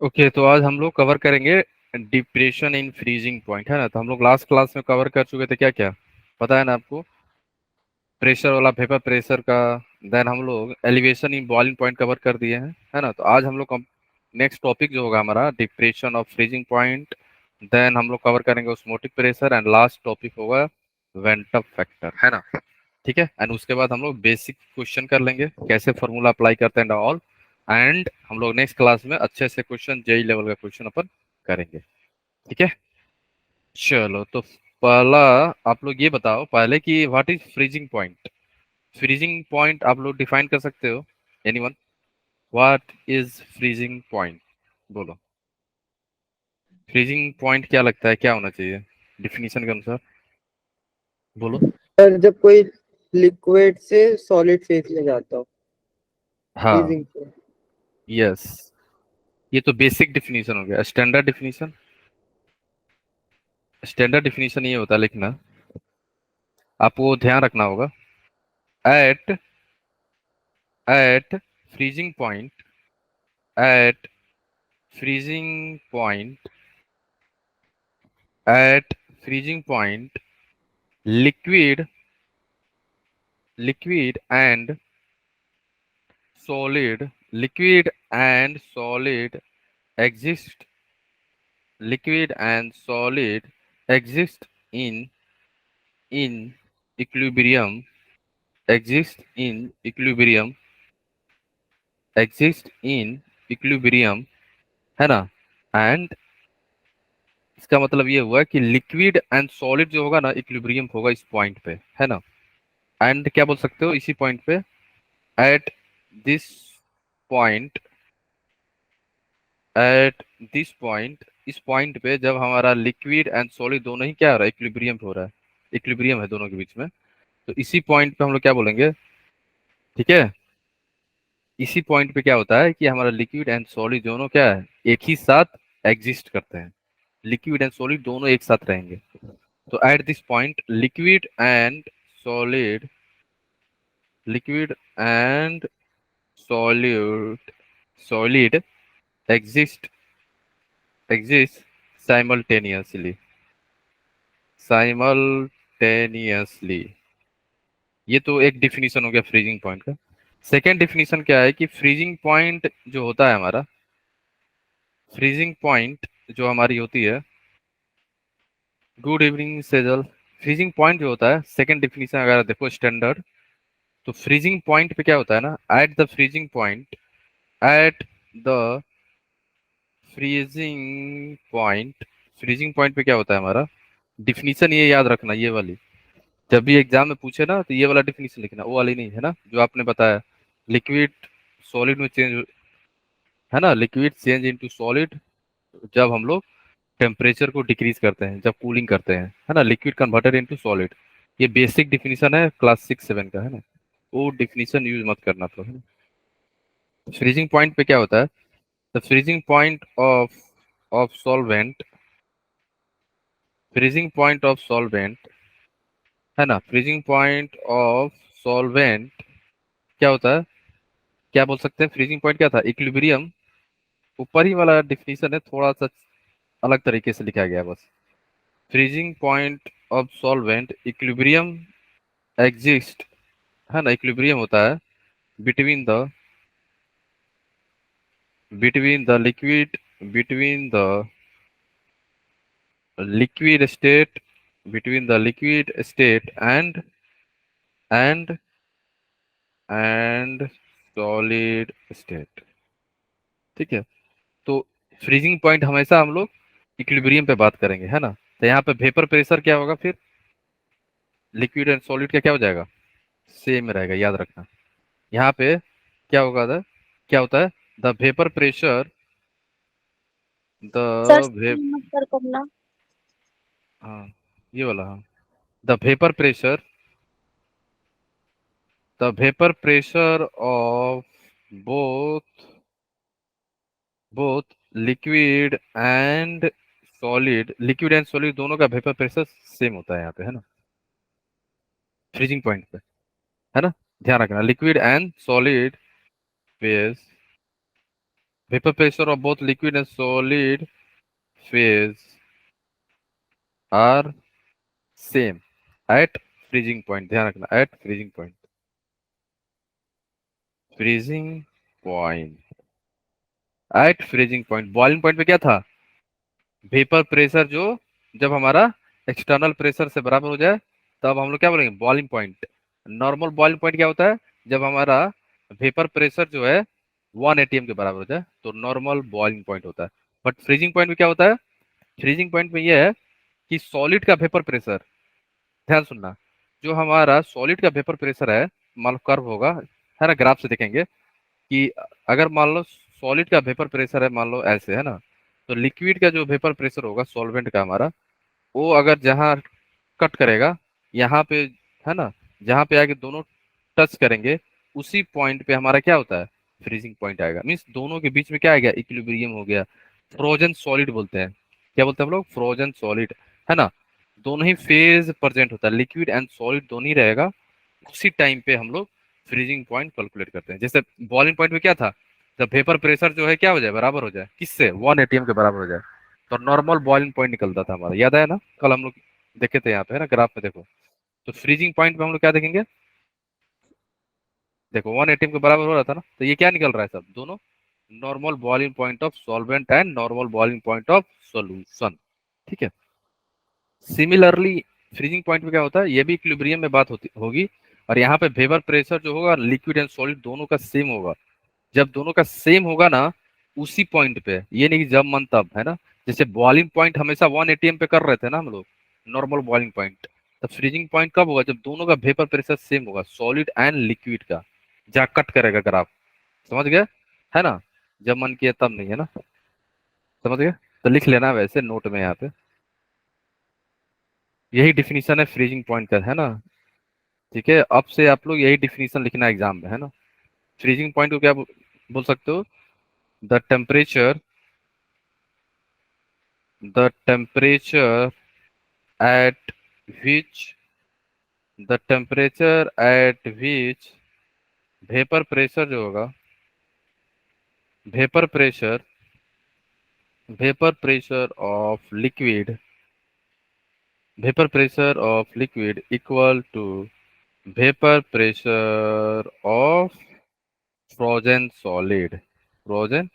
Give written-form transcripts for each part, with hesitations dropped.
Okay, तो आज हम लोग कवर करेंगे डिप्रेशन इन फ्रीजिंग पॉइंट, है ना। तो हम लोग लास्ट क्लास में कवर कर चुके थे, क्या क्या पता है ना आपको। प्रेशर वाला, वेपर प्रेशर का। देन हम लोग elevation in boiling point cover कर दिए हैं, है ना। तो आज हम लोग नेक्स्ट टॉपिक जो होगा हमारा depression of freezing point. Then हम लोग कवर करेंगे osmotic pressure and last topic होगा वेंटअप फैक्टर, है ना। ठीक है। एंड उसके बाद हम लोग बेसिक क्वेश्चन कर लेंगे, कैसे फॉर्मूला अप्लाई करते हैं ऑल। एंड हम लोग नेक्स्ट क्लास में अच्छे से क्वेश्चन, जेई लेवल का क्वेश्चन अपन करेंगे। ठीक है। चलो, तो पहला आप लोग ये बताओ पहले कि what is freezing point. Freezing point आप लोग डिफाइन कर सकते हो। Anyone, what is freezing point, बोलो। फ्रीजिंग पॉइंट क्या लगता है, क्या होना चाहिए डिफिनीशन के अनुसार, बोलो। सर जब कोई लिक्विड से सॉलिड फेज में जाता हो, हाँ। Freezing point. यस। ये तो बेसिक डिफिनीशन हो गया। स्टैंडर्ड डिफिनीशन, स्टैंडर्ड डिफिनीशन ये होता है लिखना, आपको ध्यान रखना होगा। At at freezing point, at freezing point, at freezing point, liquid liquid and solid exist, liquid and solid exist in equilibrium, exist in equilibrium, exist in equilibrium, है ना। एंड इसका मतलब ये हुआ कि लिक्विड एंड सॉलिड जो होगा ना, इक्विलिब्रियम होगा इस पॉइंट पे, है ना। एंड क्या बोल सकते हो इसी पॉइंट पे, at this point, at this point, इस पॉइंट पे जब हमारा लिक्विड एंड सॉलिड दोनों ही क्या हो रहा है, इक्विलिब्रियम हो रहा है, इक्विलिब्रियम है दोनों के बीच में। तो इसी पॉइंट पे हम लोग क्या बोलेंगे, ठीक है। इसी पॉइंट पे क्या होता है कि हमारा लिक्विड एंड सॉलिड दोनों क्या है, एक ही साथ एग्जिस्ट करते हैं। लिक्विड एंड सॉलिड दोनों एक साथ रहेंगे। तो at this point solid liquid and solid solid exist exist simultaneously, simultaneously। ये तो एक डिफिनीशन हो गया फ्रीजिंग पॉइंट का। सेकेंड डिफिनीशन क्या है कि फ्रीजिंग पॉइंट जो होता है हमारा, फ्रीजिंग पॉइंट जो हमारी होती है, good evening Sejal. Freezing point जो होता है, सेकेंड डिफिनीशन अगर देखो स्टैंडर्ड, तो फ्रीजिंग पॉइंट पे क्या होता है ना, at the freezing point, at the freezing point, freezing point पे क्या होता है हमारा, डिफिनीशन ये याद रखना, ये वाली। जब भी एग्जाम में पूछे ना तो ये वाला डिफिनीशन लिखना, वो वाली नहीं, है ना, जो आपने बताया। लिक्विड सॉलिड में चेंज, है ना, लिक्विड चेंज इनटू सॉलिड जब हम लोग टेम्परेचर को डिक्रीज करते हैं, जब कूलिंग करते हैं, है ना, लिक्विड कन्वर्टेड इनटू सॉलिड। ये बेसिक डिफिनीशन है क्लास 6 7 का, है ना। वो डिफिनीशन यूज मत करना, तो है ना। फ्रीजिंग पॉइंट पे क्या होता है, the freezing point of solvent, freezing point of solvent, है ना, फ्रीजिंग पॉइंट ऑफ सॉल्वेंट क्या होता है, क्या बोल सकते हैं, फ्रीजिंग पॉइंट क्या था, इक्विलिब्रियम। ऊपर ही वाला डिफिनीशन है, थोड़ा सा अलग तरीके से लिखा गया है बस। Freezing point of solvent, equilibrium exist, है ना, इक्विलिब्रियम होता है between the, between the liquid, between the liquid state, between the liquid state and and solid state. ठीक है। तो फ्रीजिंग पॉइंट हमेशा हम लोग इक्विलिब्रियम पे बात करेंगे, है ना। तो यहाँ पे वेपर प्रेशर क्या होगा फिर, लिक्विड एंड सॉलिड का क्या हो जाएगा, सेम रहेगा, याद रखना। यहाँ पे क्या होगा था, क्या होता है, the vapour pressure, the sir way, मत कर करना। हाँ, ये वाला, हाँ, the vapour pressure, the vapour pressure of both both liquid and solid, liquid and solid दोनों का वेपर प्रेशर सेम होता है यहाँ पे, है ना, फ्रीजिंग पॉइंट पे, है ना। ध्यान रखना, liquid and solid phase vapour pressure of both liquid and solid phase are same at freezing point, ध्यान रखना, at freezing point, freezing point, at freezing point. Boiling point पे क्या था, वेपर प्रेशर जो जब हमारा एक्सटर्नल प्रेशर से बराबर हो जाए तब हम लोग क्या बोलेंगे, boiling point. Normal boiling point क्या होता है, जब हमारा वेपर प्रेशर जो है 1 atm के बराबर हो जाए तो नॉर्मल बॉइलिंग पॉइंट होता है। बट फ्रीजिंग पॉइंट में क्या होता है, फ्रीजिंग पॉइंट में यह है कि सॉलिड का वेपर प्रेशर, ध्यान सुनना, जो हमारा सॉलिड का वेपर प्रेशर है, मान लो कर्व होगा, है ना, ग्राफ से देखेंगे कि अगर मान लो सॉलिड का वेपर प्रेशर है मान लो ऐसे, है ना, तो लिक्विड का जो वेपर प्रेशर होगा सॉल्वेंट का हमारा, वो अगर जहाँ कट करेगा यहाँ पे, है ना, जहाँ पे आके दोनों टच करेंगे उसी पॉइंट पे हमारा क्या होता है, फ्रीजिंग पॉइंट आएगा। मीन्स दोनों के बीच में क्या आ गया, इक्विलिब्रियम हो गया। फ्रोजन सॉलिड बोलते हैं, क्या बोलते हैं हम लोग, फ्रोजन सॉलिड, है ना। दोनों ही फेज प्रेजेंट होता है, लिक्विड एंड सॉलिड दोनों ही रहेगा। उसी टाइम पे हम लोग फ्रीजिंग पॉइंट कैलकुलेट करते हैं। जैसे बॉइलिंग पॉइंट में क्या था, जब वेपर प्रेशर जो है क्या हो जाए, बराबर हो जाए किससे, 1 atm के बराबर हो जाए, तो नॉर्मल बॉइलिंग पॉइंट निकलता था हमारा, याद है ना, कल हम लोग देखे थे यहाँ पे, है ना, ग्राफ में देखो। तो फ्रीजिंग पॉइंट पे हम लोग क्या देखेंगे, देखो 1 atm के बराबर हो रहा था ना, तो ये क्या निकल रहा है सब, दोनों normal boiling point of solvent and normal boiling point of solution, ठीक है। सिमिलरली फ्रीजिंग पॉइंट में क्या होता है, ये भी इक्विलिब्रियम में बात होती होगी, और यहाँ पे वेपर प्रेशर जो होगा लिक्विड एंड सॉलिड दोनों का सेम होगा। जब दोनों का सेम होगा ना, उसी पॉइंट पे, ये नहीं कि जब मन तब, है ना। जैसे बॉइलिंग पॉइंट हमेशा 1 atm पे कर रहे थे ना हम लोग, नॉर्मल बॉइलिंग पॉइंट, तब फ्रीजिंग पॉइंट कब होगा, जब दोनों का वेपर प्रेशर सेम होगा, सॉलिड एंड लिक्विड का, जहाँ कट करेगा ग्राफ, समझ गए, है ना। जब मन किया तब नहीं, है ना, समझ गए। तो लिख लेना वैसे नोट में यहाँ पे, यही डिफिनीशन है फ्रीजिंग पॉइंट का, है ना। ठीक है, अब से आप लोग यही डिफिनीशन लिखना एग्जाम में, है ना। फ्रीजिंग पॉइंट को क्या बोल सकते हो, the temperature, the temperature at which, the temperature at which vapour pressure जो होगा, vapour pressure, vapour pressure of liquid, vapour pressure of liquid equal to vapour pressure of frozen solid, frozen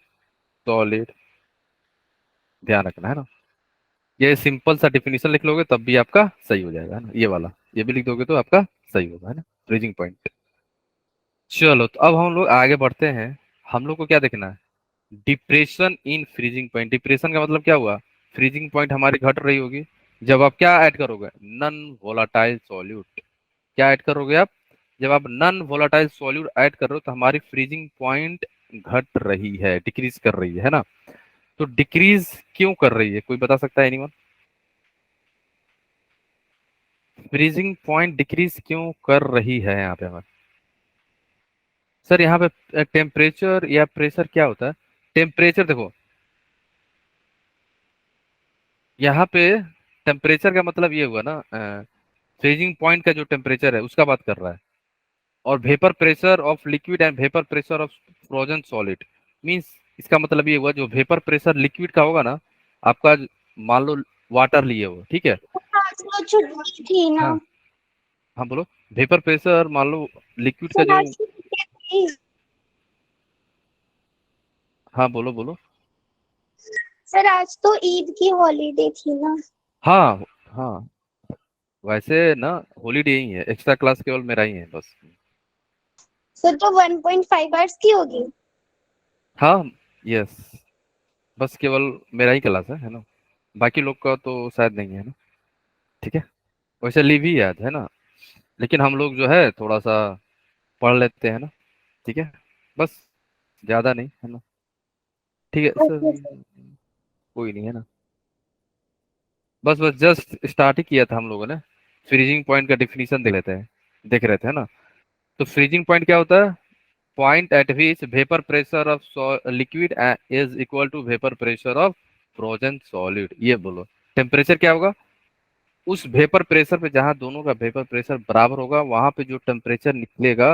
solid, ध्यान रखना, है ना। ये simple सा definition लिख लोगे तब भी आपका सही हो जाएगा, है ना, ये वाला, ये भी लिख दोगे तो आपका सही होगा, है ना, फ्रीजिंग पॉइंट। चलो तो अब हम लोग आगे बढ़ते हैं। हम लोग को क्या देखना है, depression in freezing point. Depression का मतलब क्या हुआ, फ्रीजिंग पॉइंट हमारी घट रही होगी, जब आप क्या ऐड करोगे, नन वोलाटाइल सॉल्यूट। क्या ऐड करोगे आप, जब आप नन वोलाटाइल सॉल्यूट ऐड कर रहे हो तो हमारी फ्रीजिंग पॉइंट घट रही है, डिक्रीज कर रही है ना। तो डिक्रीज क्यों कर रही है, कोई बता सकता है एनीवन, फ्रीजिंग पॉइंट डिक्रीज क्यों कर रही है यहाँ पे हमारे, सर यहाँ पे टेम्परेचर या प्रेशर क्या होता है, टेम्परेचर देखो, यहाँ पे टेम्परेचर का मतलब ये हुआ ना, फ्रीजिंग पॉइंट का जो टेम्परेचर है उसका बात कर रहा है, और vapour pressure of liquid and vapour pressure of frozen solid, means इसका मतलब ये हुआ जो वेपर प्रेशर लिक्विड का होगा ना, आपका मान लो वाटर लिए हो, ठीक है, आज तो छुट्टी थी ना। हाँ, हाँ बोलो, वेपर प्रेशर मान लो लिक्विड का सर जो, आज छुट्टी थी। हाँ बोलो बोलो, सर आज तो ईद की हॉलीडे थी ना। हाँ, हाँ, वैसे ना हॉलीडे ही है, एक्स्ट्रा क्लास केवल मेरा ही है बस। सर तो 1.5 आवर्स की होगी। हाँ, यस, बस केवल मेरा ही क्लास है ना, बाकी लोग का तो शायद नहीं है ना, ठीक है। वैसे लीव ही याद है ना, लेकिन हम लोग जो है थोड़ा सा पढ़ लेते हैं ना, ठीक है, बस ज्यादा नहीं, है ना, ठीक है सर, ओके सर। कोई नहीं, है ना। बस बस जस्ट स्टार्ट ही किया था हम लोगों ने, फ्रीजिंग पॉइंट का डिफिनीशन देख लेते हैं, देख रहे थे, है ना। तो फ्रीजिंग पॉइंट क्या होता है, point at which vapour pressure of liquid is equal to vapour pressure of frozen solid, ये बोलो। टेम्परेचर क्या होगा, उस वेपर प्रेशर पे जहां दोनों का वेपर प्रेशर बराबर होगा वहां पे जो टेम्परेचर निकलेगा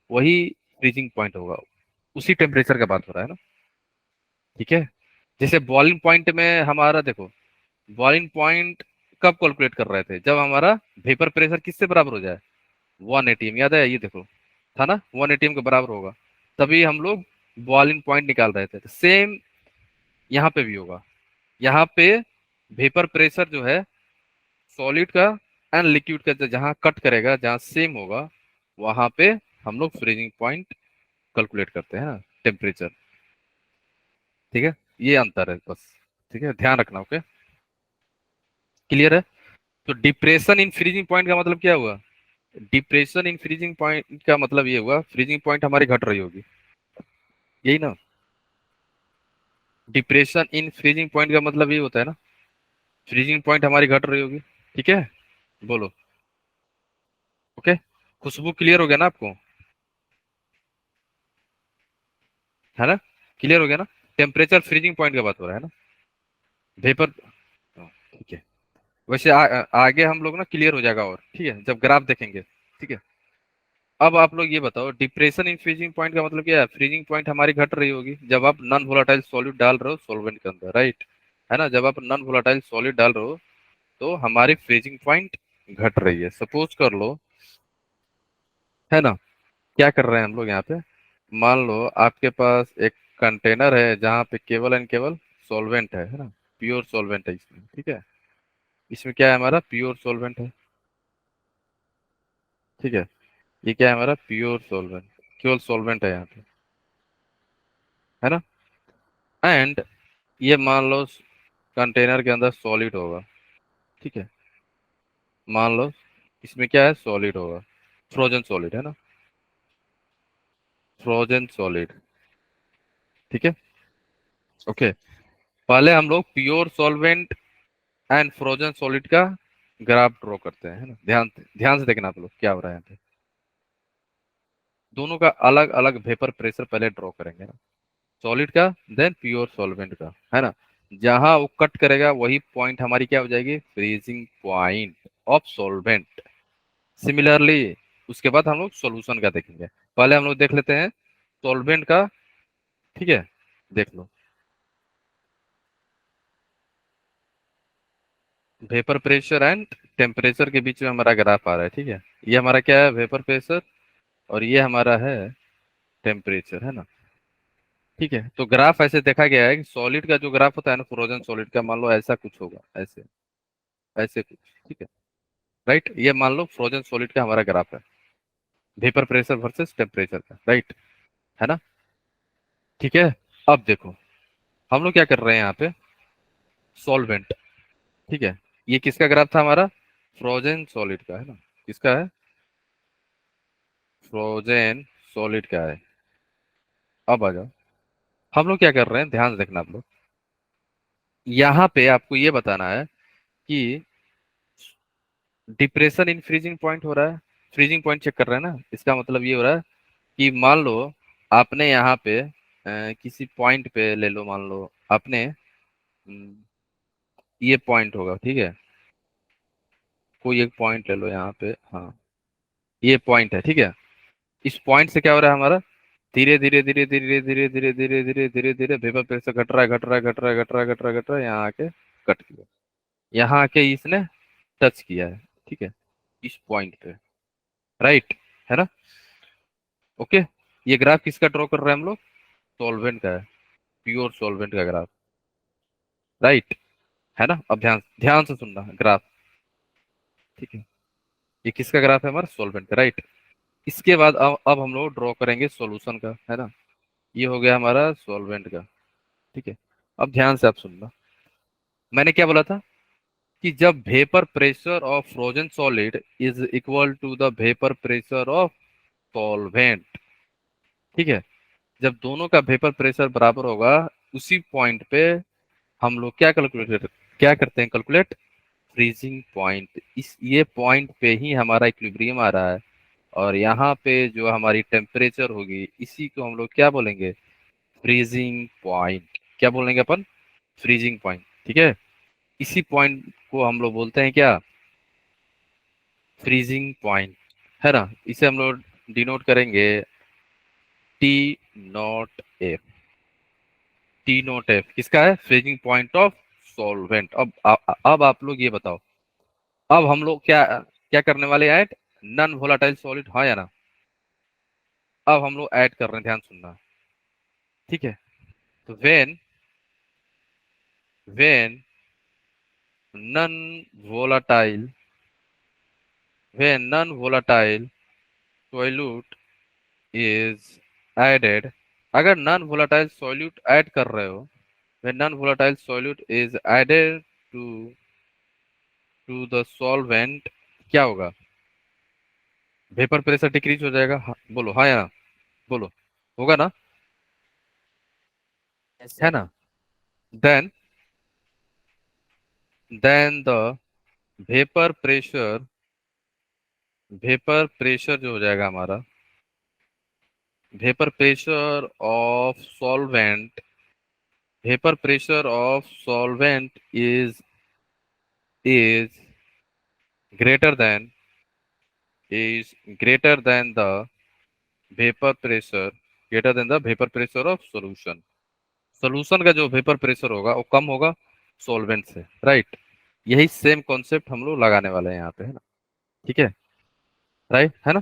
वही फ्रीजिंग पॉइंट होगा, उसी टेम्परेचर का बात हो रहा है ना। ठीक है। जैसे बॉइलिंग पॉइंट में हमारा देखो, बॉइलिंग पॉइंट कब कैलकुलेट कर रहे थे, जब हमारा वेपर प्रेशर किससे बराबर हो जाए, 1 atm, याद है, ये देखो था ना, 1 atm के बराबर होगा, तभी हम लोग बॉइलिंग पॉइंट निकाल रहे थे। सेम यहाँ पे भी होगा। यहाँ पे वेपर प्रेशर जो है सॉलिड का एंड लिक्विड का जहाँ कट करेगा, जहाँ सेम होगा, वहां पे हम लोग फ्रीजिंग पॉइंट कैलकुलेट करते हैं ना, टेम्परेचर। ठीक है, ये अंतर है बस। ठीक है, ध्यान रखना। ओके, क्लियर है। तो डिप्रेशन इन फ्रीजिंग पॉइंट का मतलब क्या हुआ, डिप्रेशन इन फ्रीजिंग पॉइंट का मतलब ये हुआ फ्रीजिंग पॉइंट हमारी घट रही होगी, यही ना। डिप्रेशन इन फ्रीजिंग पॉइंट का मतलब ये होता है ना, फ्रीजिंग पॉइंट हमारी घट रही होगी। ठीक है, बोलो। ओके, खुशबू क्लियर हो गया ना आपको, है ना, क्लियर हो गया ना। टेम्परेचर फ्रीजिंग पॉइंट का बात हो रहा है ना, वेपर। ठीक है, वैसे आगे हम लोग ना क्लियर हो जाएगा, और ठीक है जब ग्राफ देखेंगे। ठीक है, अब आप लोग ये बताओ, डिप्रेशन इन फ्रीजिंग पॉइंट का मतलब क्या है, फ्रीजिंग पॉइंट हमारी घट रही होगी जब आप नॉन वोलेटाइल सॉलिड डाल रहे हो सॉल्वेंट के अंदर, राइट, है ना। जब आप नॉन वोलेटाइल सॉलिड डाल रहे हो तो हमारी फ्रीजिंग पॉइंट घट रही है, सपोज कर लो, है ना। क्या कर रहे हैं हम लोग यहाँ पे, मान लो आपके पास एक कंटेनर है जहाँ पे केवल एंड केवल सॉल्वेंट है ना, प्योर सॉल्वेंट है इसमें। ठीक है, इसमें क्या है, हमारा प्योर सॉल्वेंट है। ठीक है, ये क्या है, हमारा प्योर सॉल्वेंट, केवल सॉल्वेंट है यहाँ पे, है ना। एंड ये मान लो कंटेनर के अंदर सॉलिड होगा। ठीक है, मान लो इसमें क्या है, सॉलिड होगा, फ्रोजन सॉलिड, है ना, फ्रोजन सॉलिड। ठीक है, ओके। पहले हम लोग pure solvent and frozen solid का ग्राफ ड्रॉ करते हैं, है ना। ध्यान से देखना आप लोग क्या हो रहा है यहाँ पे, दोनों का अलग अलग वेपर प्रेशर पहले ड्रॉ करेंगे ना, सॉलिड का देन प्योर सॉल्वेंट का, है ना। जहां वो कट करेगा वही पॉइंट हमारी क्या हो जाएगी, freezing point of solvent. Similarly उसके बाद हम लोग सॉल्यूशन का देखेंगे, पहले हम लोग देख लेते हैं सॉल्वेंट का। ठीक है, देख लो, वेपर प्रेशर एंड टेम्परेचर के बीच में हमारा ग्राफ आ रहा है। ठीक है, ये हमारा क्या है, वेपर प्रेशर, और ये हमारा है टेम्परेचर, है ना। ठीक है, तो ग्राफ ऐसे देखा गया है कि सॉलिड का जो ग्राफ होता है ना, फ्रोजन सॉलिड का, मान लो ऐसा कुछ होगा, ऐसे, ऐसे कुछ। ठीक है, राइट, ये मान लो फ्रोजन सॉलिड का हमारा ग्राफ है, वेपर प्रेशर वर्सेस टेम्परेचर का, राइट, है ना। ठीक है, अब देखो हम लोग क्या कर रहे हैं यहाँ पे, सॉल्वेंट। ठीक है, ये किसका ग्राफ था हमारा, फ्रोजन सॉलिड का, है ना। किसका है, फ्रोजन सॉलिड का है। अब आ जाओ, हम लोग क्या कर रहे हैं, ध्यान से देखना आप लोग, यहाँ पे आपको ये बताना है कि डिप्रेशन इन फ्रीजिंग पॉइंट हो रहा है, फ्रीजिंग पॉइंट चेक कर रहे हैं ना, इसका मतलब ये हो रहा है कि मान लो आपने यहाँ पे किसी पॉइंट पे ले लो, मान लो आपने ये पॉइंट होगा, ठीक है, कोई एक पॉइंट ले लो यहाँ पे, हाँ, ये पॉइंट है। ठीक है, इस पॉइंट से क्या हो रहा है हमारा, धीरे धीरे धीरे धीरे धीरे धीरे धीरे धीरे धीरे धीरे वेपर प्रेशर घट रहा है, घट रहा है, घट रहा है, घट रहा है, घट रहा है, घट रहा है, यहाँ आके कट किया, यहाँ आके इसने टच किया है। ठीक है, इस पॉइंट पे, राइट, है ना। ओके, ये ग्राफ किसका ड्रॉ कर रहे हैं हम लोग, सॉल्वेंट का है, प्योर सॉल्वेंट का ग्राफ, राइट, है ना। अब ध्यान ध्यान से सुनना ग्राफ। ठीक है, ये किसका ग्राफ है, हमारा सॉल्वेंट का, राइट। इसके बाद अब हम लोग ड्रॉ करेंगे सॉल्यूशन का, है ना। ये हो गया हमारा सॉल्वेंट का। ठीक है, अब ध्यान से आप सुनना, मैंने क्या बोला था कि जब vapour pressure of frozen solid is equal to the vapour pressure of solvent, ठीक है, जब दोनों का वेपर प्रेशर बराबर होगा, उसी पॉइंट पे हम लोग क्या करते हैं, कैलकुलेट फ्रीजिंग पॉइंट। इस ये पॉइंट पे ही हमारा इक्विलिब्रियम आ रहा है, और यहाँ पे जो हमारी टेम्परेचर होगी इसी को हम लोग क्या बोलेंगे, फ्रीजिंग पॉइंट। क्या बोलेंगे अपन, फ्रीजिंग पॉइंट। ठीक है, इसी पॉइंट को हम लोग बोलते हैं क्या, फ्रीजिंग पॉइंट, है ना। इसे हम लोग डिनोट करेंगे T not F. T not F किसका है? Freezing point of solvent. अब आप लोग ये बताओ, अब हम लोग क्या क्या करने वाले हैं? ऐड नॉन वोलाटाइल सॉलिड, हाँ या ना? अब हम लोग ऐड कर रहे हैं, ध्यान सुनना, ठीक है? तो when non volatile when non-volatile solute is added, अगर नॉन volatile solute ऐड कर रहे हो, when non volatile solute is added to the solvent, क्या होगा? वेपर प्रेशर डिक्रीज हो जाएगा, हाँ, बोलो हाँ या ना? बोलो, होगा ना? Yes, है sir. ना? देन द वेपर प्रेशर जो हो जाएगा हमारा, vapour pressure of solvent vapour pressure of solvent is greater then is greater then the vapour pressure greater than the vapour pressure of solution. Solution का जो vapour pressure होगा वो कम होगा solvent से, राइट? यही सेम कॉन्सेप्ट हम लोग लगाने वाले हैं यहाँ पे, है ना? ठीक है, राइट, है ना?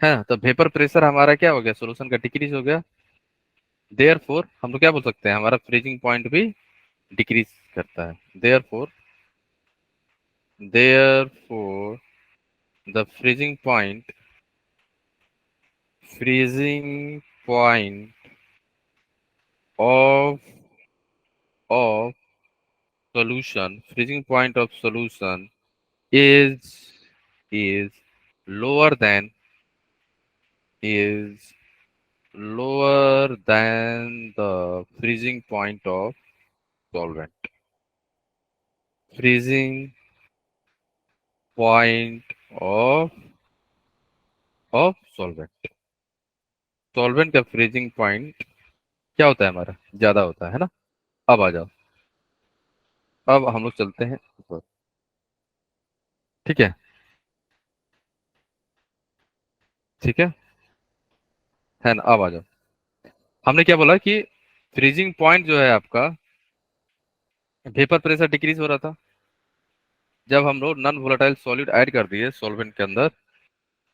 है ना? तो वेपर प्रेशर हमारा क्या हो गया? सॉल्यूशन का डिक्रीज हो गया, देयरफॉर हम लोग क्या बोल सकते हैं? हमारा फ्रीजिंग पॉइंट भी डिक्रीज करता है। Therefore the freezing point of of freezing point of solution is is lower than is lower than the freezing point of solvent. Freezing point of solvent, solvent का फ्रीजिंग पॉइंट क्या होता है? हमारा ज्यादा होता है ना? अब आ जाओ, अब हम लोग चलते हैं ऊपर, ठीक है? ठीक है ना? अब आ जाओ, हमने क्या बोला कि फ्रीजिंग पॉइंट जो है आपका, वेपर प्रेशर डिक्रीज हो रहा था जब हम लोग नॉन वोलेटाइल सॉलिड ऐड कर दिए सॉल्वेंट के अंदर।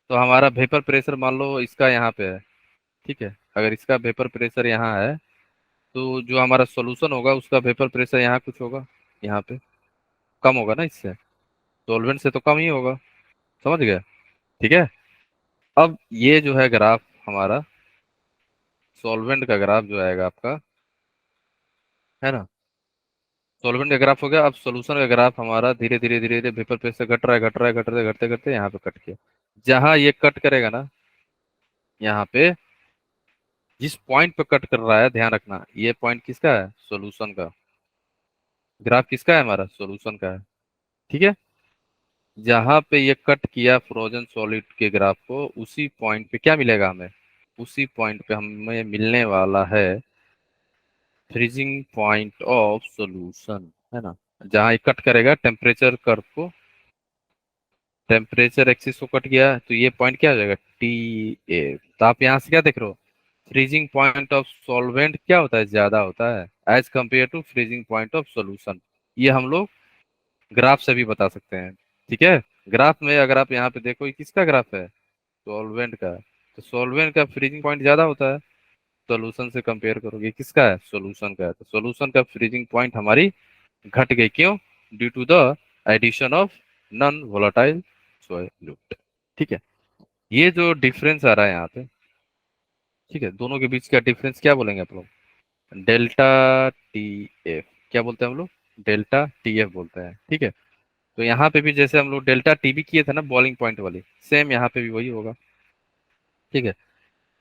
तो हमारा वेपर प्रेशर मान लो इसका यहाँ पे है, ठीक है? अगर इसका वेपर प्रेशर यहाँ है, तो जो हमारा सॉल्यूशन होगा उसका वेपर प्रेशर यहाँ कुछ होगा, यहाँ पे कम होगा ना, इससे सॉल्वेंट से तो कम ही होगा, समझ गए? ठीक है, अब ये जो है ग्राफ हमारा, सॉल्वेंट का ग्राफ जो आएगा आपका, है ना? सॉल्वेंट का ग्राफ हो गया। अब सॉल्यूशन का ग्राफ हमारा धीरे धीरे धीरे धीरे वेपर प्रेशर घट रहा है, घट रहा है, घट रहा है, घटते घटते यहाँ पे कट गया। जहां ये कट करेगा ना, यहाँ पे जिस पॉइंट पे कट कर रहा है, ध्यान रखना, ये पॉइंट किसका है? सॉल्यूशन का। ग्राफ किसका है? हमारा सॉल्यूशन का है, ठीक है? जहां पे ये कट किया फ्रोजन सॉलिड के ग्राफ को, उसी पॉइंट पे क्या मिलेगा हमें? उसी पॉइंट पे हमें मिलने वाला है फ्रीजिंग पॉइंट ऑफ सॉल्यूशन, है ना? जहां ये कट करेगा टेम्परेचर कर्व को, टेम्परेचर एक्सिस को कट गया, तो ये पॉइंट क्या हो जाएगा? T A. तो आप यहाँ से क्या देख रहे हो? फ्रीजिंग पॉइंट ऑफ सॉल्वेंट क्या होता है? ज्यादा होता है as compare to freezing point of solution. ये हम लोग ग्राफ से भी बता सकते हैं, ठीक है? ग्राफ में अगर आप यहाँ पे देखो, ये किसका ग्राफ है? सॉल्वेंट का। तो सॉल्वेंट का फ्रीजिंग पॉइंट ज्यादा होता है, सॉल्यूशन से कंपेयर करोगे, किसका है? सॉल्यूशन का है। तो सॉल्यूशन का फ्रीजिंग पॉइंट हमारी घट गई, क्यों? Due to the addition of non volatile solute, ठीक है? ये जो डिफरेंस आ रहा है यहाँ पे, ठीक है, दोनों के बीच का डिफरेंस क्या बोलेंगे आप लोग? Delta T F. क्या बोलते हैं हम लोग? डेल्टा टी एफ बोलते हैं, ठीक है? तो यहाँ पे भी जैसे हम लोग डेल्टा टी बी किए थे ना बॉइलिंग पॉइंट वाली, सेम यहाँ पे भी वही होगा, ठीक है?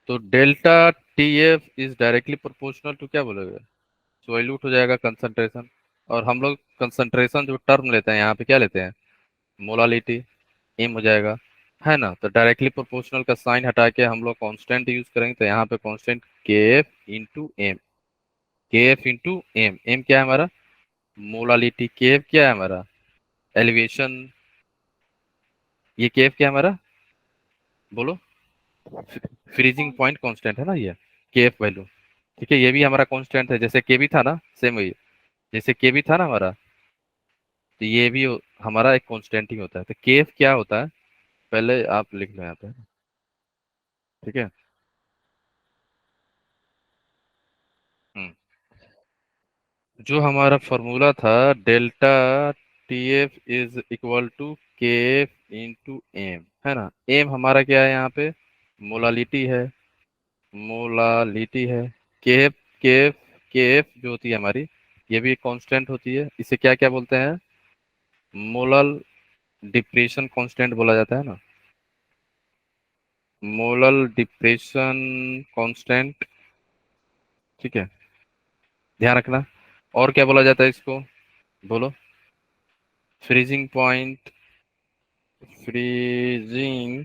तो delta T F is directly proportional to क्या बोलोगे? सॉल्यूट हो जाएगा कंसंट्रेशन। और हम लोग कंसंट्रेशन जो टर्म लेते हैं यहाँ पे क्या लेते हैं? मोलालिटी, एम हो जाएगा, है ना? तो डायरेक्टली प्रोपोर्शनल का साइन हटा के हम लोग कांस्टेंट यूज करेंगे, तो यहाँ पे कांस्टेंट के एफ इंटू एम। के एफ इंटू एम, एम क्या है हमारा? मोलालिटी। के एफ क्या है हमारा? एलिवेशन। ये के एफ क्या है हमारा? बोलो, फ्रीजिंग पॉइंट कांस्टेंट है ना ये, के एफ वैल्यू। ठीक है, ये भी हमारा कांस्टेंट है, जैसे के भी था ना, सेम वही, जैसे के भी था ना हमारा, तो ये भी हमारा एक कांस्टेंट ही होता है। तो केफ क्या होता है, पहले आप लिख लो यहाँ पे, ठीक है। हम्म, जो हमारा फॉर्मूला था, delta T F is equal to K F into M, है ना। एम हमारा क्या है यहाँ पे, मोलालिटी है, मोलालिटी है। के एफ, के एफ, के एफ जो होती है हमारी, ये भी एक कांस्टेंट होती है। इसे क्या क्या बोलते हैं, मोलल डिप्रेशन कांस्टेंट बोला जाता है ना, मोलल डिप्रेशन कांस्टेंट, ठीक है, ध्यान रखना। और क्या बोला जाता है इसको, बोलो, freezing point, freezing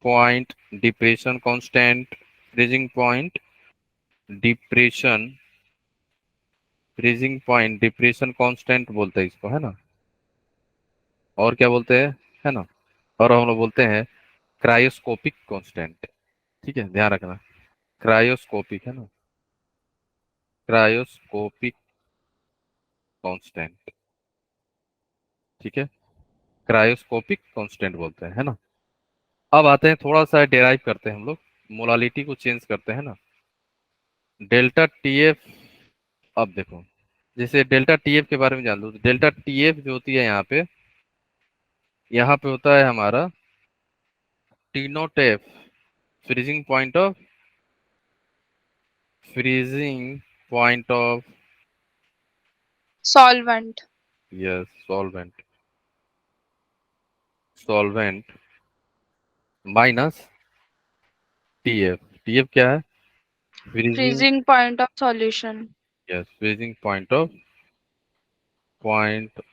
point depression constant, freezing point depression, freezing point depression constant बोलते हैं इसको, है ना। और क्या बोलते हैं, है ना, और हम लोग बोलते हैं क्रायोस्कोपिक कांस्टेंट, ठीक है, ध्यान रखना, क्रायोस्कोपिक, है ना, क्रायोस्कोपिक कांस्टेंट, ठीक है, क्रायोस्कोपिक कांस्टेंट बोलते हैं, है ना। अब आते हैं, थोड़ा सा डेराइव करते हैं हम लोग, मोलालिटी को चेंज करते हैं ना, डेल्टा टी एफ। अब देखो, जैसे डेल्टा टी एफ के बारे में जान लो, तो डेल्टा टी एफ जो होती है यहाँ पे होता है हमारा T note F, freezing point of, freezing point of, solvent. Yes, solvent, solvent minus T F, T F क्या है, freezing, freezing point of solution. Yes, freezing point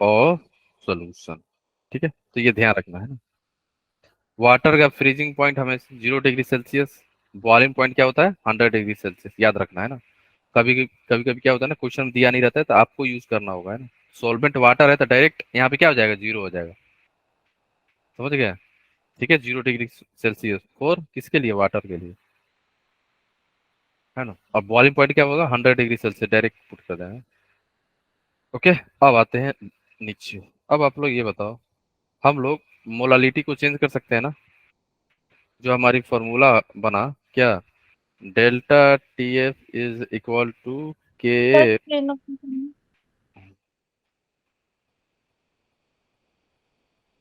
of solution, ठीक है। तो ये ध्यान रखना है ना, वाटर का फ्रीजिंग पॉइंट हमें 0 डिग्री सेल्सियस, बॉइलिंग पॉइंट क्या होता है 100 डिग्री सेल्सियस, याद रखना है ना। कभी कभी कभी क्या होता है ना, क्वेश्चन दिया नहीं रहता है तो आपको यूज करना होगा, है ना। सॉल्वेंट वाटर है तो डायरेक्ट यहाँ पे क्या हो जाएगा, जीरो हो जाएगा, समझ गए, ठीक है। 0 डिग्री सेल्सियस और किसके लिए, वाटर के लिए, है ना। अब बॉइलिंग पॉइंट क्या होगा, 100 डिग्री सेल्सियस, डायरेक्ट पुट कर देना, ओके। अब आते हैं नीचे, अब आप लोग ये बताओ, हम लोग मोलालिटी को चेंज कर सकते हैं ना, जो हमारी फॉर्मूला बना क्या, delta T F is equal to K F,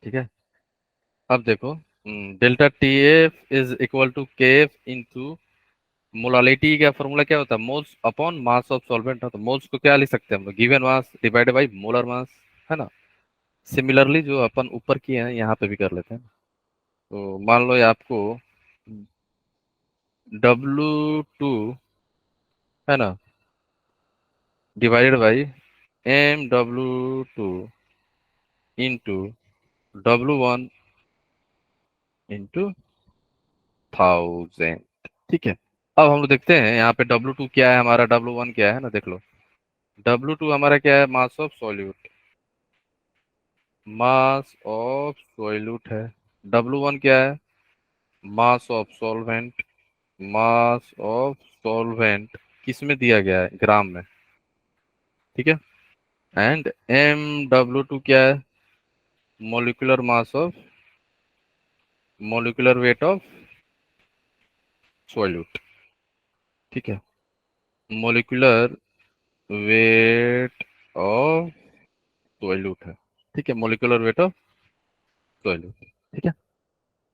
ठीक है। अब देखो, delta T F is equal to K F into, molality का फॉर्मूला क्या होता है, moles upon mass of solvent, है तो मोल्स को क्या लिख सकते हैं हम लोग, given mass divided by molar mass, है ना। सिमिलरली जो अपन ऊपर किए हैं यहाँ पे भी कर लेते हैं। तो मान लो ये आपको W2, है ना, divided by M W2 into W1 into 1000, ठीक है। अब हम लोग देखते हैं यहाँ पे W2 क्या है हमारा, W1 क्या है ना, देख लो। W2 हमारा क्या है, mass of solute, mass of solute है। W1 क्या है, मास of solvent, mass of solvent किस में दिया गया है, ग्राम में, ठीक है। एंड MW2 क्या है, molecular mass of, molecular weight of solute, ठीक है, मोलिकुलर वेट ऑफ सॉल्यूट है, ठीक है, मोलिकुलर वेट ऑफ सॉल्यूट, ठीक है।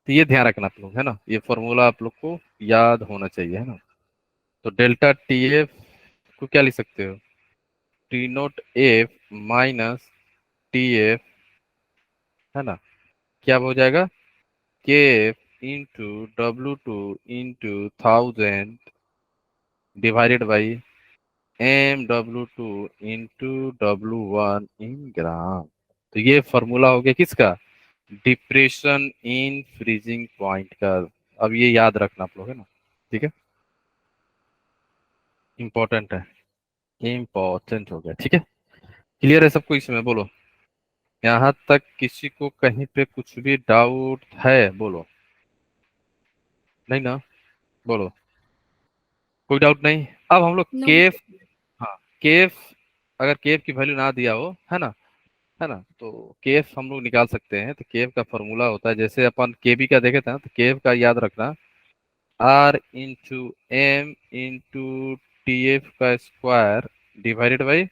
तो ये ध्यान रखना आप लोग, है ना, ये फॉर्मूला आप लोग को याद होना चाहिए, है ना। तो डेल्टा टी एफ को क्या लिख सकते हो, T note F minus T F, है ना, क्या हो जाएगा, के F into W2 into 1000 divided by MW2 into W1 इन ग्राम। तो ये फॉर्मूला हो गया किसका, डिप्रेशन इन फ्रीजिंग पॉइंट का। अब ये याद रखना आप लोग, है ना, ठीक है, इंपॉर्टेंट है, इम्पोर्टेंट हो गया, ठीक है। क्लियर है सबको इसमें, बोलो, यहाँ तक किसी को कहीं पे कुछ भी डाउट है, बोलो, नहीं ना, बोलो, कोई डाउट नहीं, अब हम लोग No. केफ, हाँ केफ, अगर केफ की वैल्यू ना दिया हो, है ना, तो केफ हम लोग निकाल सकते हैं। तो केफ का फॉर्मूला होता है, जैसे अपन केबी का देखे थे ना, तो केफ का याद रखना, R into M into T F का square divided by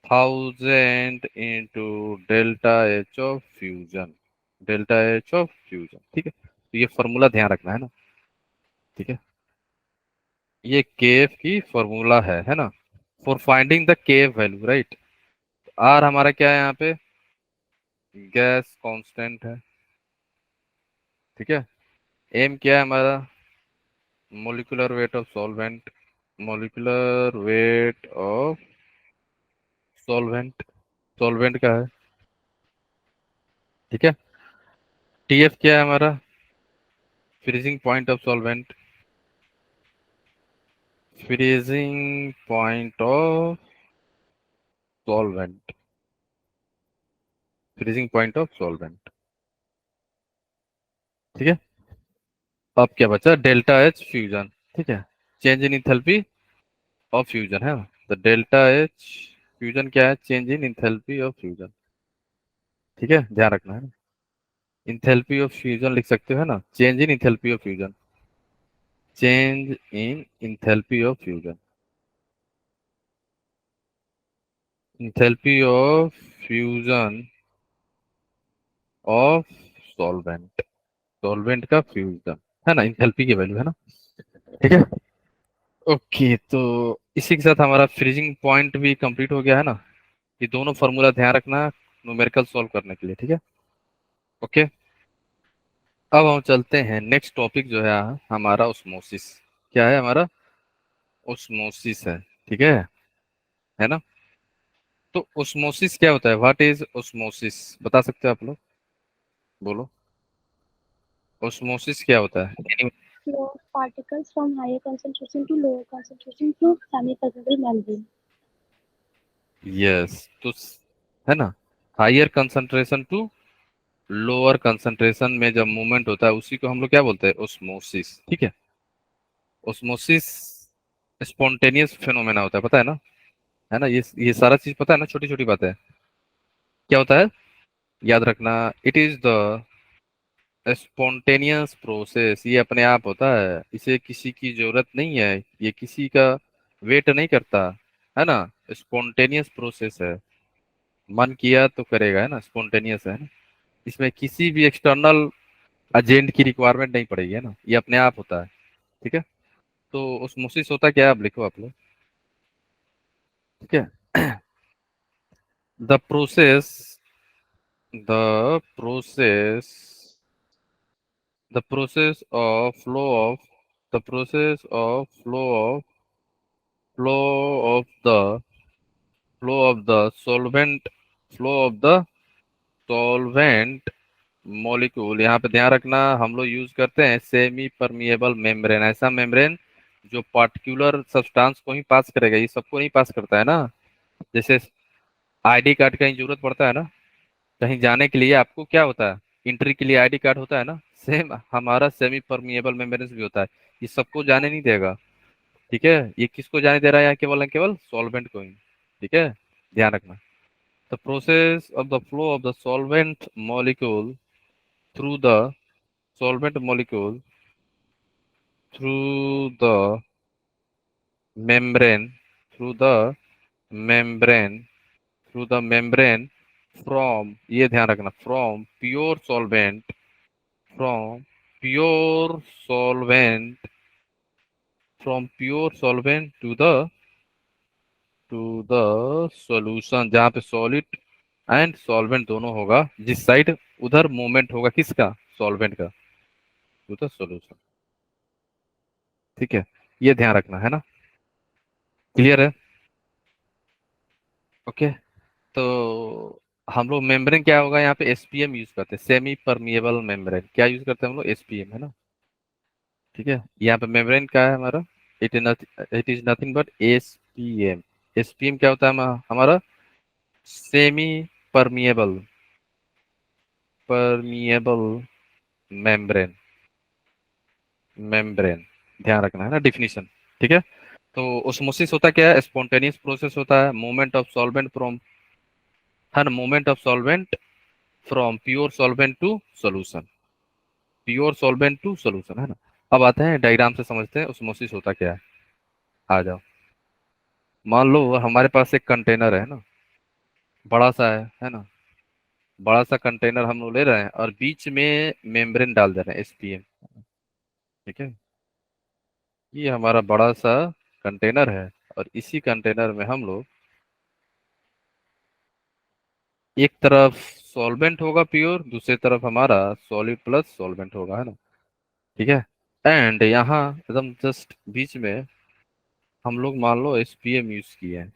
1000 into delta H of fusion, delta H of fusion. ठीक है, तो ये फॉर्मूला ध्यान रखना है ना। ठीक है, ये केएफ की फॉर्मूला है ना, for finding the KF value, right. R हमारा क्या है यहाँ पे, गैस कांस्टेंट है। ठीक है, एम क्या है हमारा, molecular weight of solvent, molecular weight of solvent, solvent का है। ठीक है, टीएफ क्या है हमारा, freezing point of solvent, freezing point of solvent, freezing point of solvent. ठीक है, अब क्या बचा, डेल्टा एच फ्यूजन। ठीक है, change in enthalpy of fusion है। तो डेल्टा एच फ्यूजन क्या है, change in enthalpy of fusion. ठीक है, ध्यान रखना है ना, इंथैल्पी ऑफ फ्यूजन लिख सकते हो, है ना, change in enthalpy of fusion, change in enthalpy of fusion, enthalpy of fusion of solvent, solvent का फ्यूजन, है ना, इंथैल्पी की वैल्यू है ना। ठीक है, ओके, तो इसी के साथ हमारा फ्रीजिंग पॉइंट भी कंप्लीट हो गया है ना। ये दोनों फॉर्मूला ध्यान रखना न्यूमेरिकल सॉल्व करने के लिए। ठीक है, ओके, अब हम चलते हैं नेक्स्ट टॉपिक जो है हमारा ओस्मोसिस। क्या है हमारा, ओस्मोसिस है। ठीक है ना। तो ओस्मोसिस क्या होता है, व्हाट इज ओस्मोसिस, बता सकते हो आप लोग, बोलो, ओस्मोसिस क्या होता है। Flow of particles from higher concentration to lower concentration through semi-permeable membrane. Yes, तो है ना, higher concentration to lower concentration में जब मूवमेंट होता है उसी को हम लोग क्या बोलते हैं, ओस्मोसिस। ठीक है, ओस्मोसिस स्पॉन्टेनियस फिनोमेना होता है, पता है ना, ये सारा चीज पता है ना, छोटी छोटी बातें क्या होता है, याद रखना। It is the spontaneous process, ये अपने आप होता है, इसे किसी की जरूरत नहीं है, ये किसी का वेट नहीं करता, है ना, स्पॉन्टेनियस प्रोसेस है, मन किया तो करेगा, है ना, स्पॉन्टेनियस है ना, इसमें किसी भी एक्सटर्नल एजेंट की रिक्वायरमेंट नहीं पड़ेगी, है ना, ये अपने आप होता है। ठीक है, तो ओस्मोसिस होता क्या है, आप लिखो आप लोग। ठीक है, the process, the process, the process of flow of, the process of flow of the flow of the solvent, flow of the solvent molecule. यहाँ पे ध्यान रखना, हम लोग यूज करते हैं सेमी परमिएबल मेम्ब्रेन, ऐसा मेम्ब्रेन जो पार्टिकुलर सब्सटेंस को ही पास करेगा, ये सबको नहीं पास करता है ना। जैसे आईडी कार्ड कहीं जरूरत पड़ता है ना, कहीं जाने के लिए आपको क्या होता है, एंट्री के लिए आईडी कार्ड होता है ना, सेम हमारा सेमी परमिएबल मेम्ब्रेन भी होता है, ये सबको जाने नहीं देगा। ठीक है, ये किसको जाने दे रहा है यहाँ, केवल and केवल सॉल्वेंट को ही। ठीक है, ध्यान रखना, the process of the flow of the solvent molecule through the solvent molecule through the membrane, through the membrane, through the membrane from, ये ध्यान रखना, from pure solvent, from pure solvent, from pure solvent to the solution, जहाँ पे solid and solvent दोनों होगा, जिस side उधर movement होगा किसका, सॉल्वेंट का, टू द सॉल्यूशन। ठीक है, ये ध्यान रखना है ना, क्लियर है, ओके। तो हम लोग मेम्ब्रेन क्या होगा यहाँ पे, एसपीएम यूज करते हैं, सेमी परमिएबल मेम्ब्रेन, क्या यूज करते हैं हम लोग, एसपीएम, है ना। ठीक है, यहाँ पे मेम्ब्रेन क्या है हमारा, it is nothing but SPM. SPM क्या होता है हमारा, semi permeable, permeable membrane, membrane, ध्यान रखना है ना डिफिनीशन। ठीक है, तो ओस्मोसिस होता क्या है, स्पॉन्टेनियस प्रोसेस होता है, मूवमेंट ऑफ सॉल्वेंट फ्रॉम, है ना, movement of solvent from pure solvent to solution, pure solvent to solution, है ना। अब आते हैं डायग्राम से समझते हैं ओस्मोसिस होता क्या है। आ जाओ। मान लो हमारे पास एक कंटेनर है ना, बड़ा सा है ना, बड़ा सा कंटेनर हम लोग ले रहे हैं और बीच में मेम्ब्रेन डाल दे रहे हैं, एसपीएम। ठीक है, ये हमारा बड़ा सा कंटेनर है और इसी कंटेनर में हम लोग एक तरफ सॉल्वेंट होगा प्योर, दूसरी तरफ हमारा सॉलिड प्लस सॉल्वेंट होगा, है ना। ठीक है, एंड यहाँ एकदम जस्ट बीच में हम लोग मान लो एसपीएम यूज किए हैं,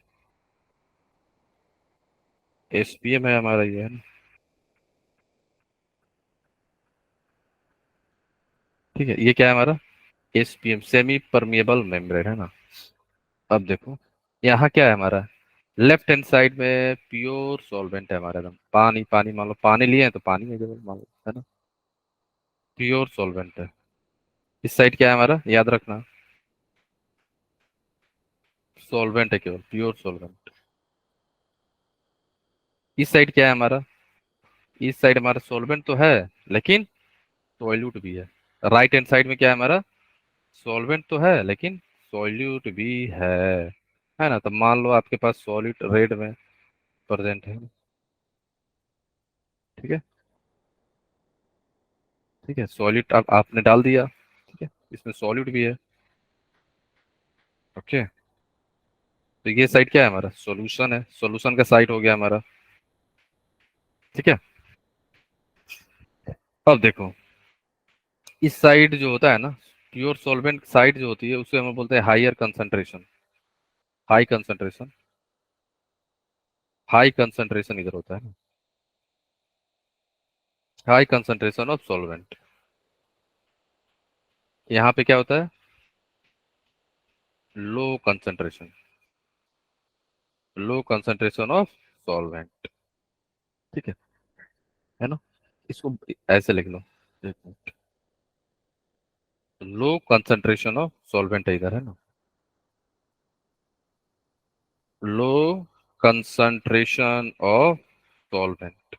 एसपीएम है हमारा ये, है ना। ठीक है, ये क्या है हमारा, एसपीएम सेमी परमिएबल मेम्ब्रेन, है ना। अब देखो यहाँ क्या है हमारा, लेफ्ट हैंड साइड में प्योर सॉल्वेंट है हमारा, एकदम पानी पानी, मान लो पानी लिए हैं तो पानी है केवल, मान लो, है ना, प्योर सॉल्वेंट है। इस साइड क्या है हमारा, याद रखना, सॉल्वेंट है केवल, प्योर सॉल्वेंट। इस साइड क्या है हमारा, इस साइड हमारा सॉल्वेंट तो है लेकिन सॉल्यूट भी है। राइट हैंड साइड में क्या है हमारा, सॉल्वेंट तो है लेकिन सॉल्यूट भी है ना। तो मान लो आपके पास सॉलिड रेड में प्रेजेंट है। ठीक है, ठीक है, सॉलिड आपने डाल दिया, ठीक है, इसमें सॉलिड भी है। ओके, तो ये साइड क्या है हमारा, सॉल्यूशन है, सॉल्यूशन का साइड हो गया हमारा। ठीक है, अब देखो इस साइड जो होता है ना, प्योर सॉल्वेंट साइड जो होती है उसे हम बोलते हैं higher concentration, high concentration, high concentration इधर होता है ना, हाई कंसंट्रेशन ऑफ सॉल्वेंट। यहाँ पे क्या होता है, low concentration, low concentration of solvent. ठीक है ना, इसको ऐसे लिख लो, लो कंसंट्रेशन ऑफ सॉल्वेंट है इधर, है ना, लो कंसंट्रेशन ऑफ सॉल्वेंट,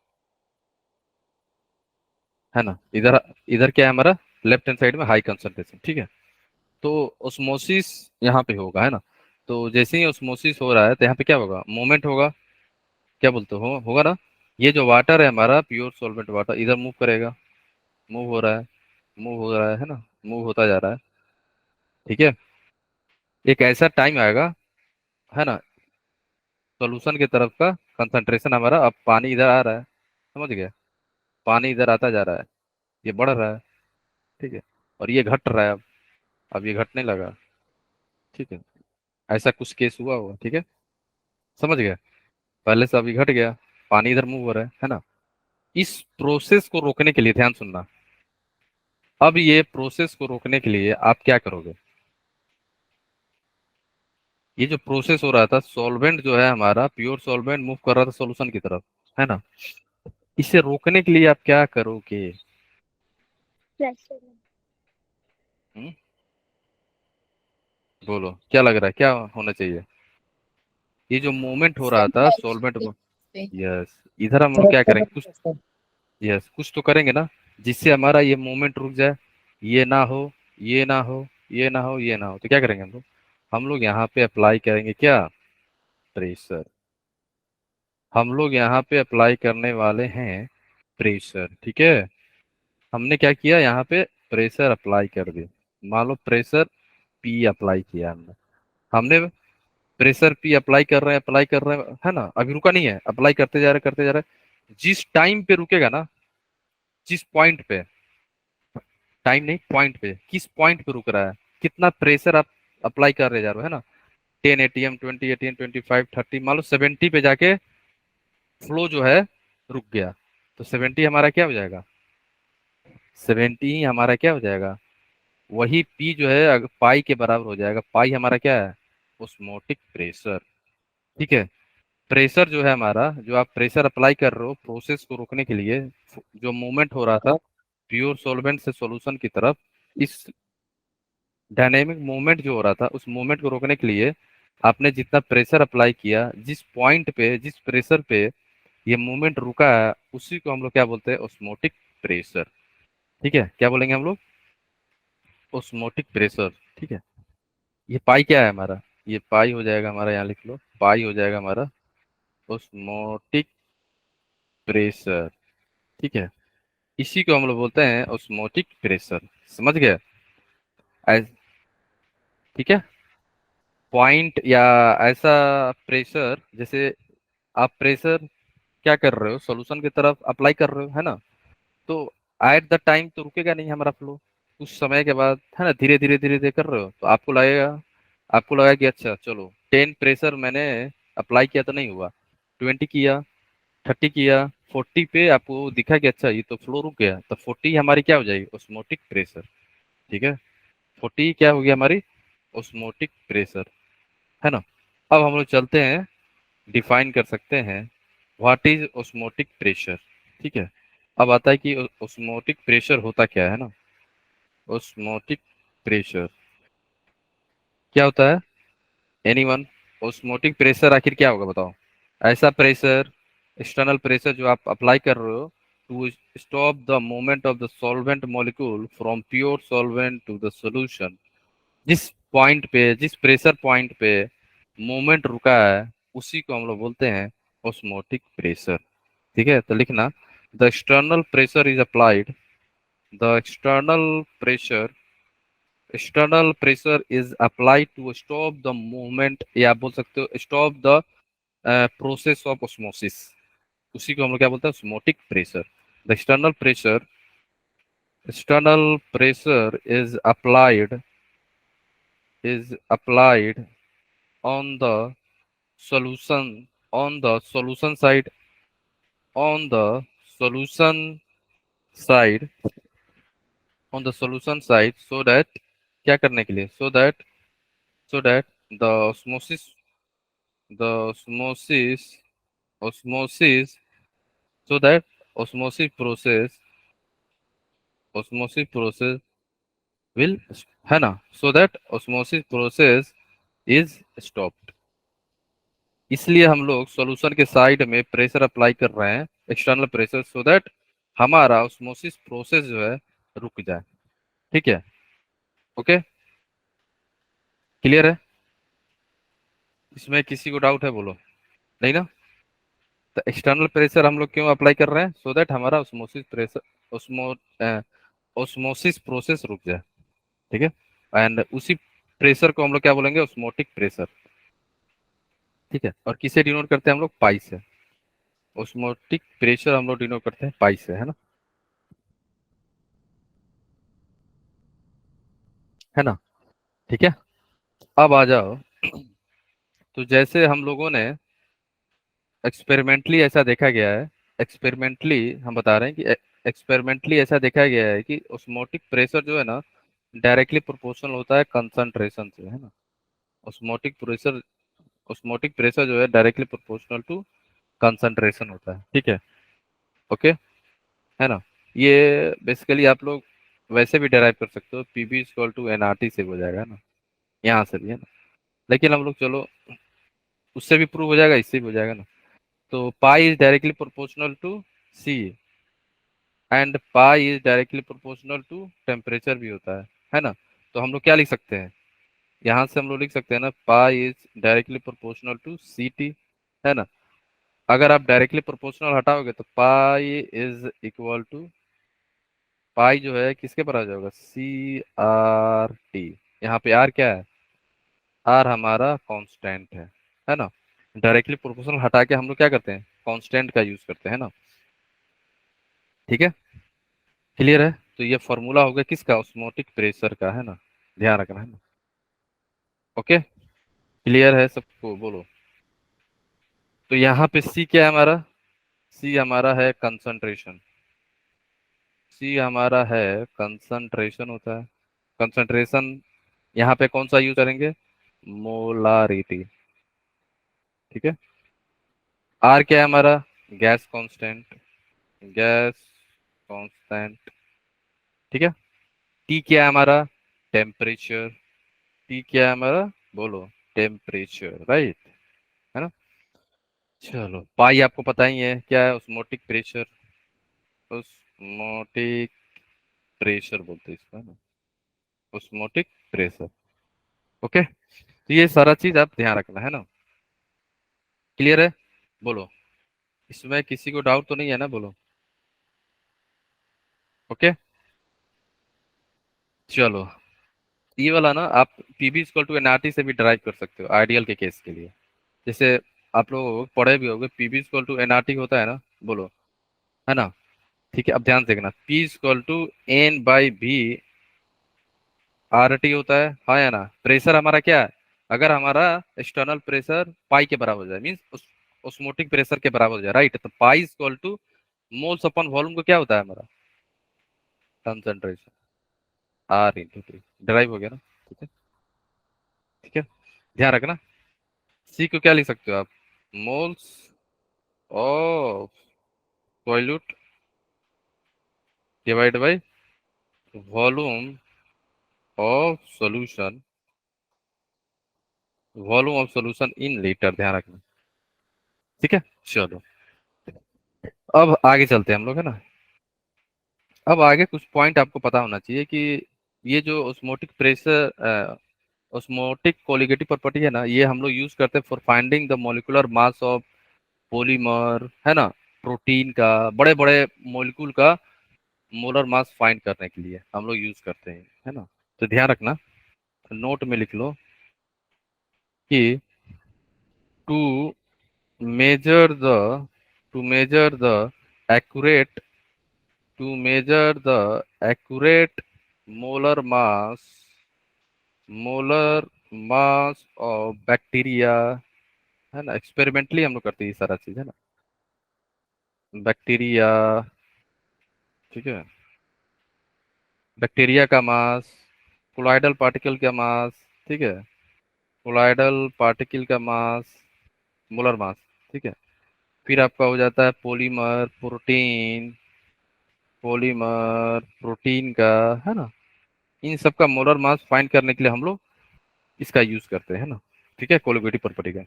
है ना। इधर, इधर क्या है हमारा, लेफ्ट हैंड साइड में हाई कंसंट्रेशन। ठीक है, तो ओस्मोसिस यहाँ पे होगा, है ना। तो जैसे ही ओस्मोसिस हो रहा है तो यहाँ पे क्या होगा, मूवमेंट होगा, क्या बोलते हो, होगा ना। ये जो वाटर है हमारा प्योर सॉल्वेंट वाटर इधर मूव करेगा, मूव हो रहा है, मूव हो रहा है ना, मूव होता जा रहा है। ठीक है, एक ऐसा टाइम आएगा, है ना, सोल्यूशन की तरफ का कंसंट्रेशन हमारा, अब पानी इधर आ रहा है, समझ गया, पानी इधर आता जा रहा है, ये बढ़ रहा है। ठीक है, और ये घट रहा है, अब ये घटने लगा। ठीक है, ऐसा कुछ केस हुआ होगा। ठीक है, समझ गया, पहले से अभी घट गया, पानी इधर मूव हो रहा है ना। इस प्रोसेस को रोकने के लिए ध्यान सुनना, अब ये प्रोसेस को रोकने के लिए आप क्या करोगे, ये जो प्रोसेस हो रहा था, सॉल्वेंट जो है हमारा प्योर सॉल्वेंट मूव कर रहा था सॉल्यूशन की तरफ, है ना, इसे रोकने के लिए आप क्या करोगे। प्रेशर। हम्म? बोलो क्या लग रहा है, क्या होना चाहिए, ये जो मूवमेंट हो रहा था सॉल्वेंट को, यस, इधर हम लोग क्या करेंगे कुछ, यस कुछ तो करेंगे ना, जिससे हमारा ये मूवमेंट रुक जाए, ये ना हो, ये ना हो, ये ना हो, ये ना हो, तो क्या करेंगे हम लोग, हम लोग यहाँ पे अप्लाई करेंगे क्या, प्रेशर, हम लोग यहाँ पे अप्लाई करने वाले हैं प्रेशर। ठीक है, हमने क्या किया यहाँ पे, प्रेशर अप्लाई कर दिया, मान लो प्रेशर पी अप्लाई किया हमने, हमने प्रेशर पी अप्लाई कर रहे हैं, अप्लाई कर रहे हैं, है ना, अभी रुका नहीं है, अप्लाई करते जा रहे, करते जा रहे, जिस टाइम पे रुकेगा ना, जिस पॉइंट पे, टाइम नहीं पॉइंट पे, किस पॉइंट पे रुक रहा है, कितना प्रेशर आप अप्लाई कर रहे जा रहे हो, है ना, 10 एटीएम 20 एटीएम 25 30, मान लो 70 पे जाके फ्लो जो है रुक गया, तो 70 हमारा क्या हो जाएगा, 70 ही हमारा क्या हो जाएगा, वही पी जो है पाई के बराबर हो जाएगा, पाई हमारा क्या है, ओस्मोटिक प्रेशर। ठीक है, प्रेशर जो है हमारा, जो आप प्रेशर अप्लाई कर रहे हो प्रोसेस को रोकने के लिए, जो मूवमेंट हो रहा था प्योर सॉल्वेंट से सॉल्यूशन की तरफ, इस डायनेमिक मूवमेंट जो हो रहा था उस मूवमेंट को रोकने के लिए आपने जितना प्रेशर अप्लाई किया, जिस पॉइंट पे, जिस प्रेशर पे ये मूवमेंट रुका है, उसी को हम लोग क्या बोलते हैं? Osmotic pressure. ठीक है, क्या बोलेंगे हम लोग? Osmotic pressure. ठीक है, ये पाई क्या है हमारा? ये पाई हो जाएगा हमारा, यहाँ लिख लो, पाई हो जाएगा हमारा ऑस्मोटिक प्रेशर। ठीक है, इसी को हम लोग बोलते हैं ऑस्मोटिक प्रेशर। समझ गए? ऐस- ठीक है, पॉइंट या ऐसा प्रेशर, जैसे आप प्रेशर क्या कर रहे हो, सॉल्यूशन की तरफ अप्लाई कर रहे हो, है ना? तो एट द टाइम तो रुकेगा नहीं हमारा फ्लो। कुछ समय के बाद, है ना, धीरे धीरे धीरे धीरे कर रहे हो तो आपको लगेगा कि अच्छा चलो 10 प्रेशर मैंने अप्लाई किया तो नहीं हुआ, 20 किया, 30 किया, 40 पे आपको दिखा कि अच्छा ये तो फ्लो रुक गया, तो 40 हमारी क्या हो जाएगी? Osmotic pressure. ठीक है, 40 क्या हो गया हमारी? ऑस्मोटिक प्रेशर, है ना? अब हम लोग चलते हैं, डिफाइन कर सकते हैं व्हाट इज ऑस्मोटिक प्रेशर। ठीक है, अब आता है कि ऑस्मोटिक प्रेशर होता क्या है ना? ऑस्मोटिक प्रेशर क्या होता है? एनीवन? ऑस्मोटिक प्रेशर आखिर क्या होगा बताओ? ऐसा प्रेशर, एक्सटर्नल प्रेशर जो आप अप्लाई कर रहे हो to stop the movement of the solvent molecule from pure solvent to the solution. जिस पॉइंट पे, जिस प्रेशर पॉइंट पे मूवमेंट रुका है, उसी को हम लोग बोलते हैं ऑस्मोटिक प्रेशर। ठीक है, तो लिखना, the external pressure is applied, the external pressure is applied to stop the movement, या आप बोल सकते हो stop the process of osmosis. उसी को हम लोग क्या बोलते हैं? Osmotic pressure. The external pressure is applied on the on the solution side, on the solution side on the solution side, so that क्या करने के लिए? So that the osmosis osmosis so that osmosis process osmosis process will, है ना, so that osmosis process is stopped। इसलिए हम लोग solution के साइड में प्रेशर अप्लाई कर रहे हैं, एक्सटर्नल प्रेशर, सो दैट हमारा ऑस्मोसिस प्रोसेस जो है रुक जाए। ठीक है, ओके, क्लियर है? इसमें किसी को डाउट है? बोलो। नहीं ना? तो एक्सटर्नल प्रेशर हम लोग क्यों अप्लाई कर रहे हैं? सो दैट हमारा osmosis pressure osmo osmosis process रुक जाए। ठीक है, एंड उसी प्रेशर को हम लोग क्या बोलेंगे? Osmotic pressure. ठीक है, और किसे डिनोट करते हैं हम लोग? पाई से। ऑस्मोटिक प्रेशर हम लोग डिनोट करते हैं पाई से, है ना? ठीक है, अब आ जाओ। तो जैसे हम लोगों ने एक्सपेरिमेंटली ऐसा देखा गया है, एक्सपेरिमेंटली हम बता रहे हैं कि एक्सपेरिमेंटली ऐसा देखा गया है कि ऑस्मोटिक प्रेशर जो है ना, डायरेक्टली प्रोपोर्शनल होता है कंसंट्रेशन से, है ना? ऑस्मोटिक प्रेशर जो है डायरेक्टली प्रोपोर्शनल टू कंसंट्रेशन होता है। ठीक है, ओके, है ना? ये बेसिकली आप लोग वैसे भी डिराइव कर सकते हो, पीबी इक्वल टू एनआरटी से हो जाएगा, है ना? यहाँ से भी, है ना? लेकिन हम लोग चलो, उससे भी प्रूव हो जाएगा, इससे भी हो जाएगा ना। तो pi is directly proportional to C, and pi is directly proportional to temperature भी होता है ना? तो हम लोग क्या लिख सकते हैं? यहाँ से हम लोग लिख सकते हैं ना, pi is directly proportional to C T, है ना? अगर आप डायरेक्टली प्रोपोर्शनल हटाओगे तो pi is equal to, pi जो है किसके पर आ जाएगा? C R T. यहाँ पे आर क्या है? आर हमारा कांस्टेंट है ना? डायरेक्टली प्रोपोर्शनल हटा के हम लोग क्या करते हैं? कांस्टेंट का यूज करते हैं ना? ठीक है, क्लियर है? तो ये फॉर्मूला हो गया किसका? ऑस्मोटिक प्रेशर का, है ना? ध्यान रखना, है ना? ओके, क्लियर है सबको? बोलो। तो यहाँ पे सी क्या है हमारा? सी हमारा है कंसंट्रेशन। सी हमारा है कंसंट्रेशन होता है, कंसंट्रेशन। यहाँ पे कौन सा यूज करेंगे? मोलारिटी। ठीक है, आर क्या है हमारा? Gas constant, gas constant. ठीक है, टी क्या है हमारा? टेम्परेचर। टी क्या है हमारा, बोलो, टेम्परेचर, राइट, है ना। चलो पाई आपको पता ही है क्या है, ऑस्मोटिक प्रेशर, ऑस्मोटिक प्रेशर बोलते हैं इसको, है ना, ऑस्मोटिक प्रेशर। ओके, तो ये सारा चीज आप ध्यान रखना, है ना। क्लियर है, बोलो, इसमें किसी को डाउट तो नहीं है ना, बोलो। ओके, चलो ये वाला ना आप पीबी इक्वल टू एनआरटी से भी ड्राइव कर सकते हो आइडियल के केस के लिए। जैसे आप लोग पढ़े भी होंगे, पीबी इक्वल टू एनआरटी होता है ना, बोलो, है ना। ठीक है, अब ध्यान से देखना, P equal to N by B R T होता है, हाँ या ना। प्रेशर हमारा क्या है, अगर हमारा एक्सटर्नल प्रेशर पाई के बराबर हो जाए, मीन्स ऑस्मोटिक प्रेशर के बराबर हो जाए, राइट, तो pi equal to moles upon volume को क्या होता है हमारा, concentration, R into T, derive हो गया ना। ठीक है, ठीक है, ध्यान रखना। सी को क्या लिख सकते हो आप, moles of solute divide by volume of solution, volume of solution in litre, ध्यान रखना। ठीक है, चलो अब आगे चलते हैं हम लोग, है ना। अब आगे कुछ पॉइंट आपको पता होना चाहिए कि ये जो osmotic pressure, osmotic colligative property है ना, ये हम लोग यूज करते हैं for finding the molecular mass of polymer, है ना, प्रोटीन का, बड़े बड़े मॉलिक्यूल का मोलर मास फाइंड करने के लिए हम लोग यूज करते हैं, है ना। तो ध्यान रखना, नोट में लिख लो कि to measure the to measure the accurate accurate molar mass molar mass of bacteria, है ना, एक्सपेरिमेंटली हम लोग करते हैं ये सारा चीज, है ना, बैक्टीरिया। ठीक है, बैक्टीरिया का मास, कोलाइडल पार्टिकल का मास, ठीक है, कोलाइडल पार्टिकल का मास, मोलर मास, ठीक है। फिर आपका हो जाता है पॉलीमर प्रोटीन का, है ना, इन सब का मोलर मास फाइंड करने के लिए हम लोग इसका यूज करते हैं, है ना। ठीक है, कोलिगेटिव प्रॉपर्टी का।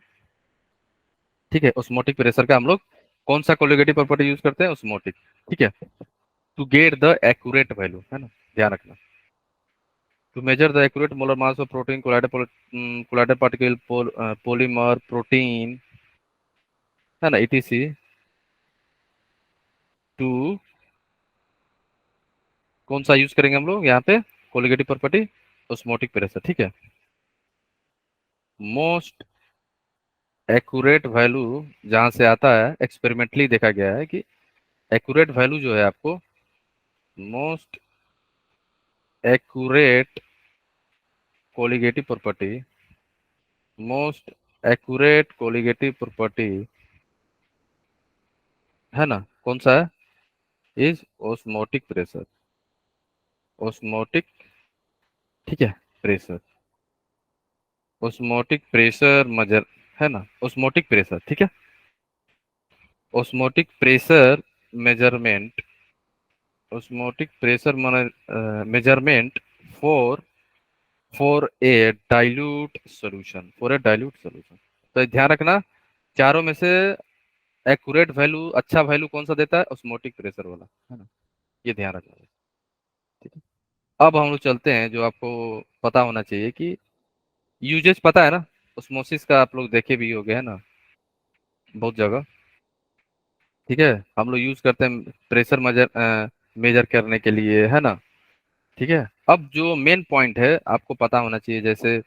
ठीक है, ऑस्मोटिक प्रेशर का हम लोग कौन सा कोलिगेटिव प्रॉपर्टी यूज करते हैं, ऑस्मोटिक। ठीक है, to get the accurate value, है ना, ध्यान रखना, to measure the accurate molar mass of protein, colloidal particle, polymer protein, है ना, इटीसी, टू कौन सा यूज करेंगे हम लोग यहाँ पे, कोलिगेटिव प्रॉपर्टी, ऑस्मोटिक प्रेशर। ठीक है, मोस्ट एक्यूरेट वैल्यू जहां से आता है, एक्सपेरिमेंटली देखा गया है कि एक्यूरेट वैल्यू जो है आपको, most accurate colligative property, most accurate colligative property, है ना, कौन सा है, इज ऑस्मोटिक प्रेशर, ऑस्मोटिक, ठीक है, प्रेशर, ऑस्मोटिक प्रेशर मजर, है ना, ऑस्मोटिक प्रेशर, ठीक है, osmotic pressure measurement, osmotic pressure measurement for for a dilute solution. तो ध्यान रखना, चारों में से एक्यूरेट वैल्यू, अच्छा वैल्यू कौन सा देता है, ऑस्मोटिक प्रेशर वाला, है ना, ये ध्यान रखना। ठीक है, अब हम लोग चलते हैं, जो आपको पता होना चाहिए कि यूजेज पता है ना, ऑस्मोसिस का आप लोग देखे भी होंगे, है ना, बहुत जगह। ठीक है, हम लोग यूज करते हैं प्रेशर मेजर करने के लिए, है ना। ठीक है, अब जो मेन पॉइंट है आपको पता होना चाहिए, जैसे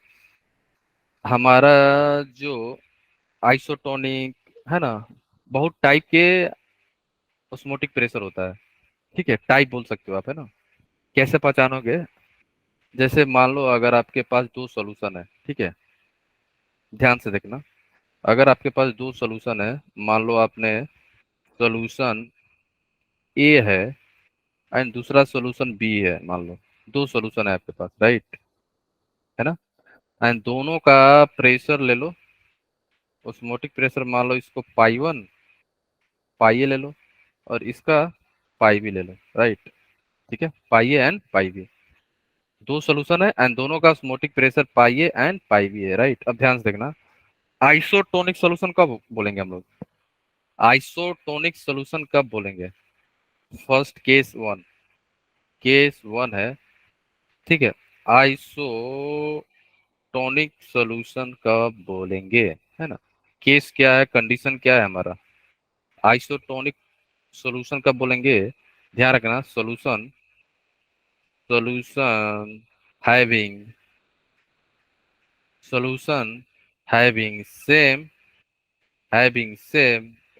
हमारा जो आइसोटोनिक, है ना, बहुत टाइप के ऑस्मोटिक प्रेशर होता है। ठीक है, टाइप बोल सकते हो आप, है ना। कैसे पहचानोगे, जैसे मान लो अगर आपके पास दो सॉल्यूशन है, ठीक है, ध्यान से देखना, अगर आपके पास दो सॉल्यूशन है, मान लो आपने सॉल्यूशन ए है एंड दूसरा सॉल्यूशन बी है, मान लो दो सॉल्यूशन है आपके पास, राइट, है ना, एंड दोनों का प्रेशर ले लो, ऑस्मोटिक प्रेशर मान लो इसको पाई वन, पाई ए ले लो, और इसका पाई बी ले लो, राइट। ठीक है, pi A and pi B, दो सोल्यूशन है एंड दोनों का osmotic pressure pi A and pi B है, राइट। अब ध्यान से देखना, आइसोटोनिक सोल्यूशन कब बोलेंगे हम लोग? आइसोटोनिक सोल्यूशन कब बोलेंगे? फर्स्ट केस वन है, ठीक है। आइसोटोनिक सोल्यूशन कब बोलेंगे, है ना? केस क्या है, कंडीशन क्या है हमारा? आइसोटोनिक सॉल्यूशन कब बोलेंगे? ध्यान रखना, solution solution having solution having same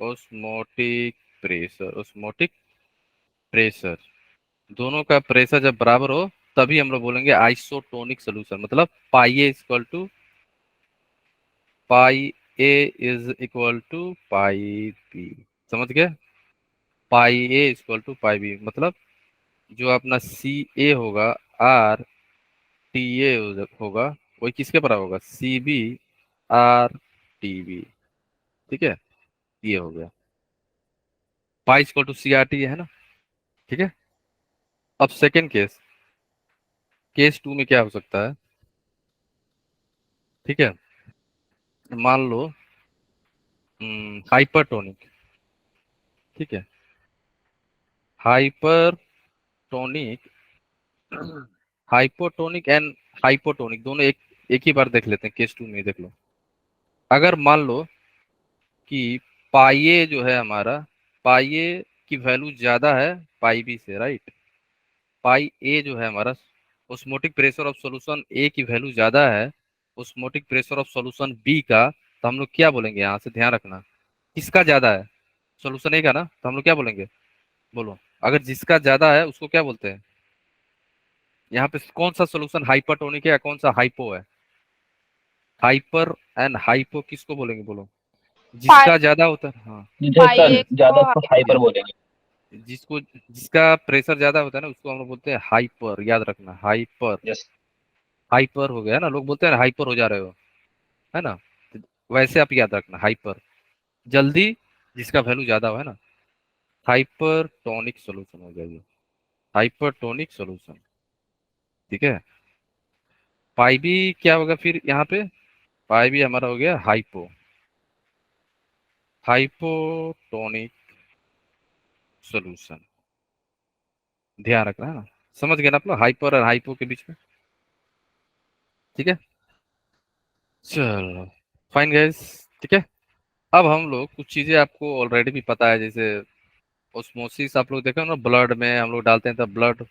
osmotic pressure दोनों का प्रेशर जब बराबर हो तभी हम लोग बोलेंगे आइसोटोनिक सॉल्यूशन। मतलब pi A is equal to pi B. समझ गए? Pi A equal to pi B मतलब जो अपना सी ए होगा, आर टी ए होगा, वही किसके बराबर होगा? C B R T B. ठीक है, ये हो गया। Pi equal to C R T है ना, ठीक है। अब सेकेंड केस टू में क्या हो सकता है? ठीक है, मान लो हाइपरटोनिक, ठीक है। हाइपरटोनिक हाइपोटोनिक एंड हाइपोटोनिक दोनों एक ही बार देख लेते हैं। केस टू में देख लो, अगर मान लो कि पाई ए जो है हमारा, पाई ए की वैल्यू ज्यादा है पाई बी से, राइट। पाई ए जो है हमारा, osmotic pressure of solution A की वैल्यू ज्यादा है osmotic pressure of solution B का, तो हम लोग क्या बोलेंगे? यहाँ से ध्यान रखना, किसका ज्यादा है? सॉल्यूशन ए का ना, तो हम लोग क्या बोलेंगे? बोलो, अगर जिसका ज्यादा है उसको क्या बोलते हैं? यहाँ पे कौन सा सॉल्यूशन हाइपरटोनिक है या कौन सा हाइपो है? हाइपर एंड हाइपो किसको बोलेंगे? बोलो, पाई जिसका ज्यादा होता है, हाँ। पाई जिसका ए ज्यादा को उसको हाइपर बोलेंगे। जिसका प्रेशर ज्यादा होता है ना उसको हम लोग बोलते हैं हाइपर। याद रखना, हाइपर। यस। हाइपर हो गया ना, लोग बोलते हैं ना हाइपर हो जा रहे हो, है ना? तो वैसे आप याद रखना, हाइपर जल्दी, जिसका वैल्यू ज्यादा हो, है ना। हाइपरटोनिक सॉल्यूशन हो जाएगी, हाइपरटोनिक सॉल्यूशन, ठीक है। पाई भी क्या होगा फिर यहाँ पे? पाई भी हमारा हो गया हाइपोटोनिक सॉल्यूशन। ध्यान रखना, है ना? समझ गए ना आप लोग, हाइपर और हाइपो के बीच में, ठीक है। चलो, फाइन गाइस, ठीक है। अब हम लोग कुछ चीजें आपको ऑलरेडी भी पता है, जैसे ओस्मोसिस आप लोग देखो ना, ब्लड में हम लोग डालते हैं तब ब्लड,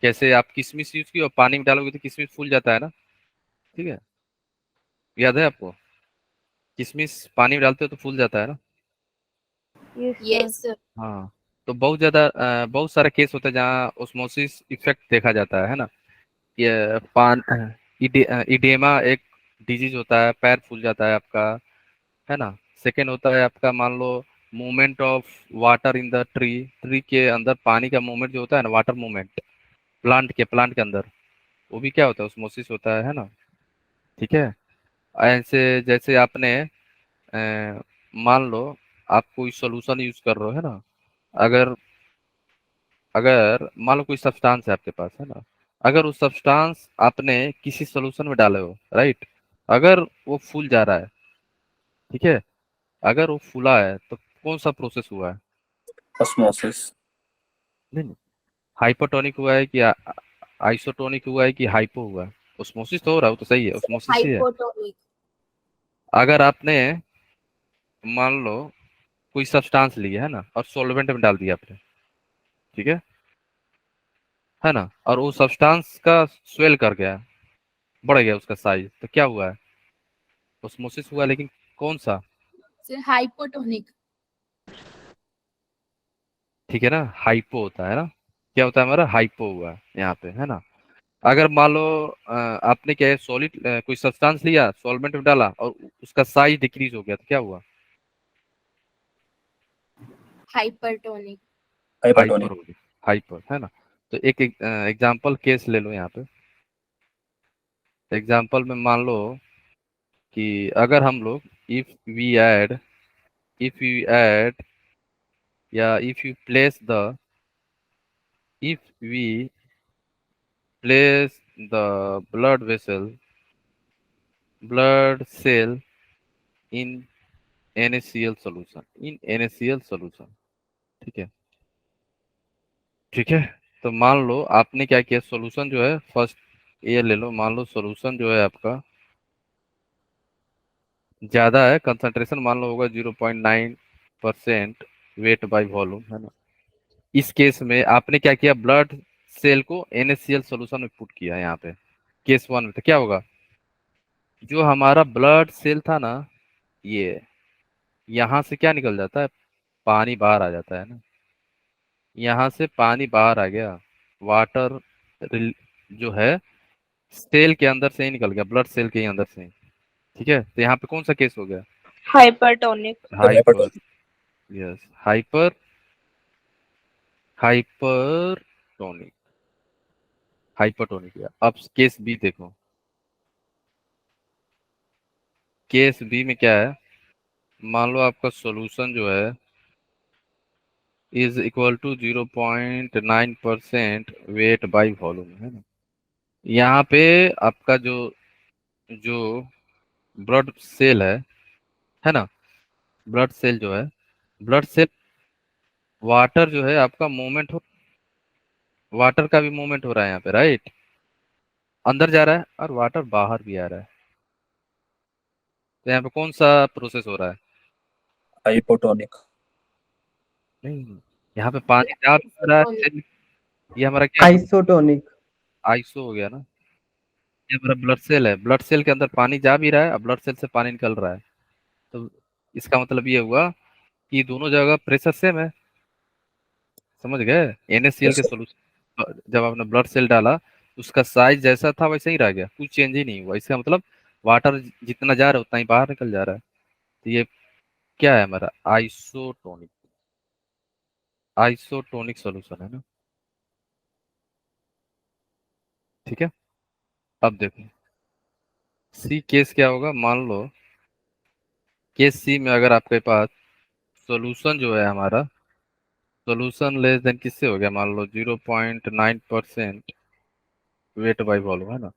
कैसे आप किशमिश यूज की और पानी में डालोगे तो किशमिश फूल जाता है ना, ठीक है। याद है आपको? किशमिश पानी में डालते हो तो फूल जाता है ना। Yes sir. हाँ, तो बहुत सारे केस होते हैं जहाँ ओस्मोसिस इफेक्ट देखा जाता है ना। ये इडेमा एक डिजीज होता है, पैर फूल जाता है आपका, है ना। सेकेंड होता है आपका, मान लो movement of water in the tree के अंदर पानी का मूवमेंट जो होता है ना, वाटर मूवमेंट प्लांट के अंदर, वो भी क्या होता है? ऑस्मोसिस होता है ना, ठीक है। ऐसे जैसे आपने मान लो आप कोई सोल्यूशन यूज कर रहे हो, है ना। अगर अगर मान लो कोई सब्सटेंस है आपके पास, है ना। अगर उस सब्सटेंस आपने किसी सोल्यूशन में डाले हो, राइट, अगर वो फूल जा रहा है, ठीक है, अगर वो फूला है तो कौन सा प्रोसेस हुआ है? ऑस्मोसिस। नहीं नहीं, हाइपोटोनिक हुआ है कि आइसोटोनिक हुआ है कि हाइपो हुआ है? ऑस्मोसिस तो हो रहा है, वो तो सही है, ऑस्मोसिस ही है। हाइपोटोनिक। अगर आपने मान लो कोई सब्सटेंस लिया है ना और सॉल्वेंट में डाल दिया आपने, ठीक है ना, और वो सब्सटेंस का स्वेल कर गया, बढ़ गया उसका साइज, तो क्या हुआ है? ऑस्मोसिस हुआ, लेकिन कौन सा? Sir hypotonic. ठीक है ना, हाइपो होता है ना। क्या होता है हमारा? हाइपो हुआ है यहाँ पे, है ना। अगर मान लो आपने क्या है, सॉलिड कोई सब्सटेंस लिया, सॉल्वेंट में डाला और उसका साइज डिक्रीज हो गया, तो क्या हुआ? हाइपरटोनिक। Hyper hypertonic. हो गया, हाइपर, है ना। तो एक एग्जांपल केस ले लो यहाँ पे। एग्जांपल में मान लो कि अगर हम लोग if we add if you add या if we the blood cell in NaCl solution। ठीक है, ठीक है। तो मान लो आपने क्या किया, सॉल्यूशन जो है फर्स्ट ये ले लो, मान लो सॉल्यूशन जो है आपका ज्यादा है, कंसंट्रेशन मान लो होगा 0.9% वेट बाय वॉल्यूम, है ना। इस केस में आपने क्या किया, ब्लड सेल को NaCl सॉल्यूशन में पुट किया। यहाँ पे केस 1 में तो क्या होगा, जो हमारा ब्लड सेल था ना, ये यहाँ से क्या निकल जाता है, पानी बाहर आ जाता है ना। यहाँ से पानी बाहर आ गया, वाटर जो है सेल के अंदर से ही निकल गया, ब्लड सेल के ही अंदर से ही। ठीक है, तो यहाँ पे कौन सा केस हो गया, hypertonic, hyper, yes, hypertonic, hypertonic. अब केस बी देखो, केस बी में क्या है, मान लो आपका सॉल्यूशन जो है is equal to 0.9% weight by volume, है ना। यहाँ पे आपका जो जो ब्लड सेल है ना, ब्लड सेल जो है, ब्लड सेल वाटर जो है आपका मूवमेंट हो, वाटर का भी मूवमेंट हो रहा है यहाँ पे, राइट, अंदर जा रहा है और वाटर बाहर भी आ रहा है। तो यहाँ पे कौन सा प्रोसेस हो रहा है, हाइपोटोनिक। नहीं, यहाँ पे पानी जा भी रहा है सेल, ये हमारा क्या है, आइसोटोनिक। आइसो हो गया ना। ये हमारा ब्लड सेल है, ब्लड सेल के अंदर पानी जा भी रहा है और ब्लड सेल से पानी निकल रहा है। तो इसका मतलब ये हुआ कि दोनों जगह प्रेशर सेम है, समझ गए। NaCl यस के सर। सोल्यूशन जब आपने ब्लड सेल डाला, उसका साइज जैसा था वैसे ही रह गया, कुछ चेंज ही नहीं हुआ। इसका मतलब वाटर जितना जा रहा है उतना ही बाहर निकल जा रहा है। तो ये क्या है हमारा, आइसोटोनिक, आइसोटोनिक सोल्यूशन है ना। ठीक है, अब देखो सी केस क्या होगा, मान लो केस सी में अगर आपके पास सोल्यूशन जो है हमारा, सोल्यूशन लेस देन किससे हो गया, मान लो 0.9% वेट बाय वॉल्यूम, है ना।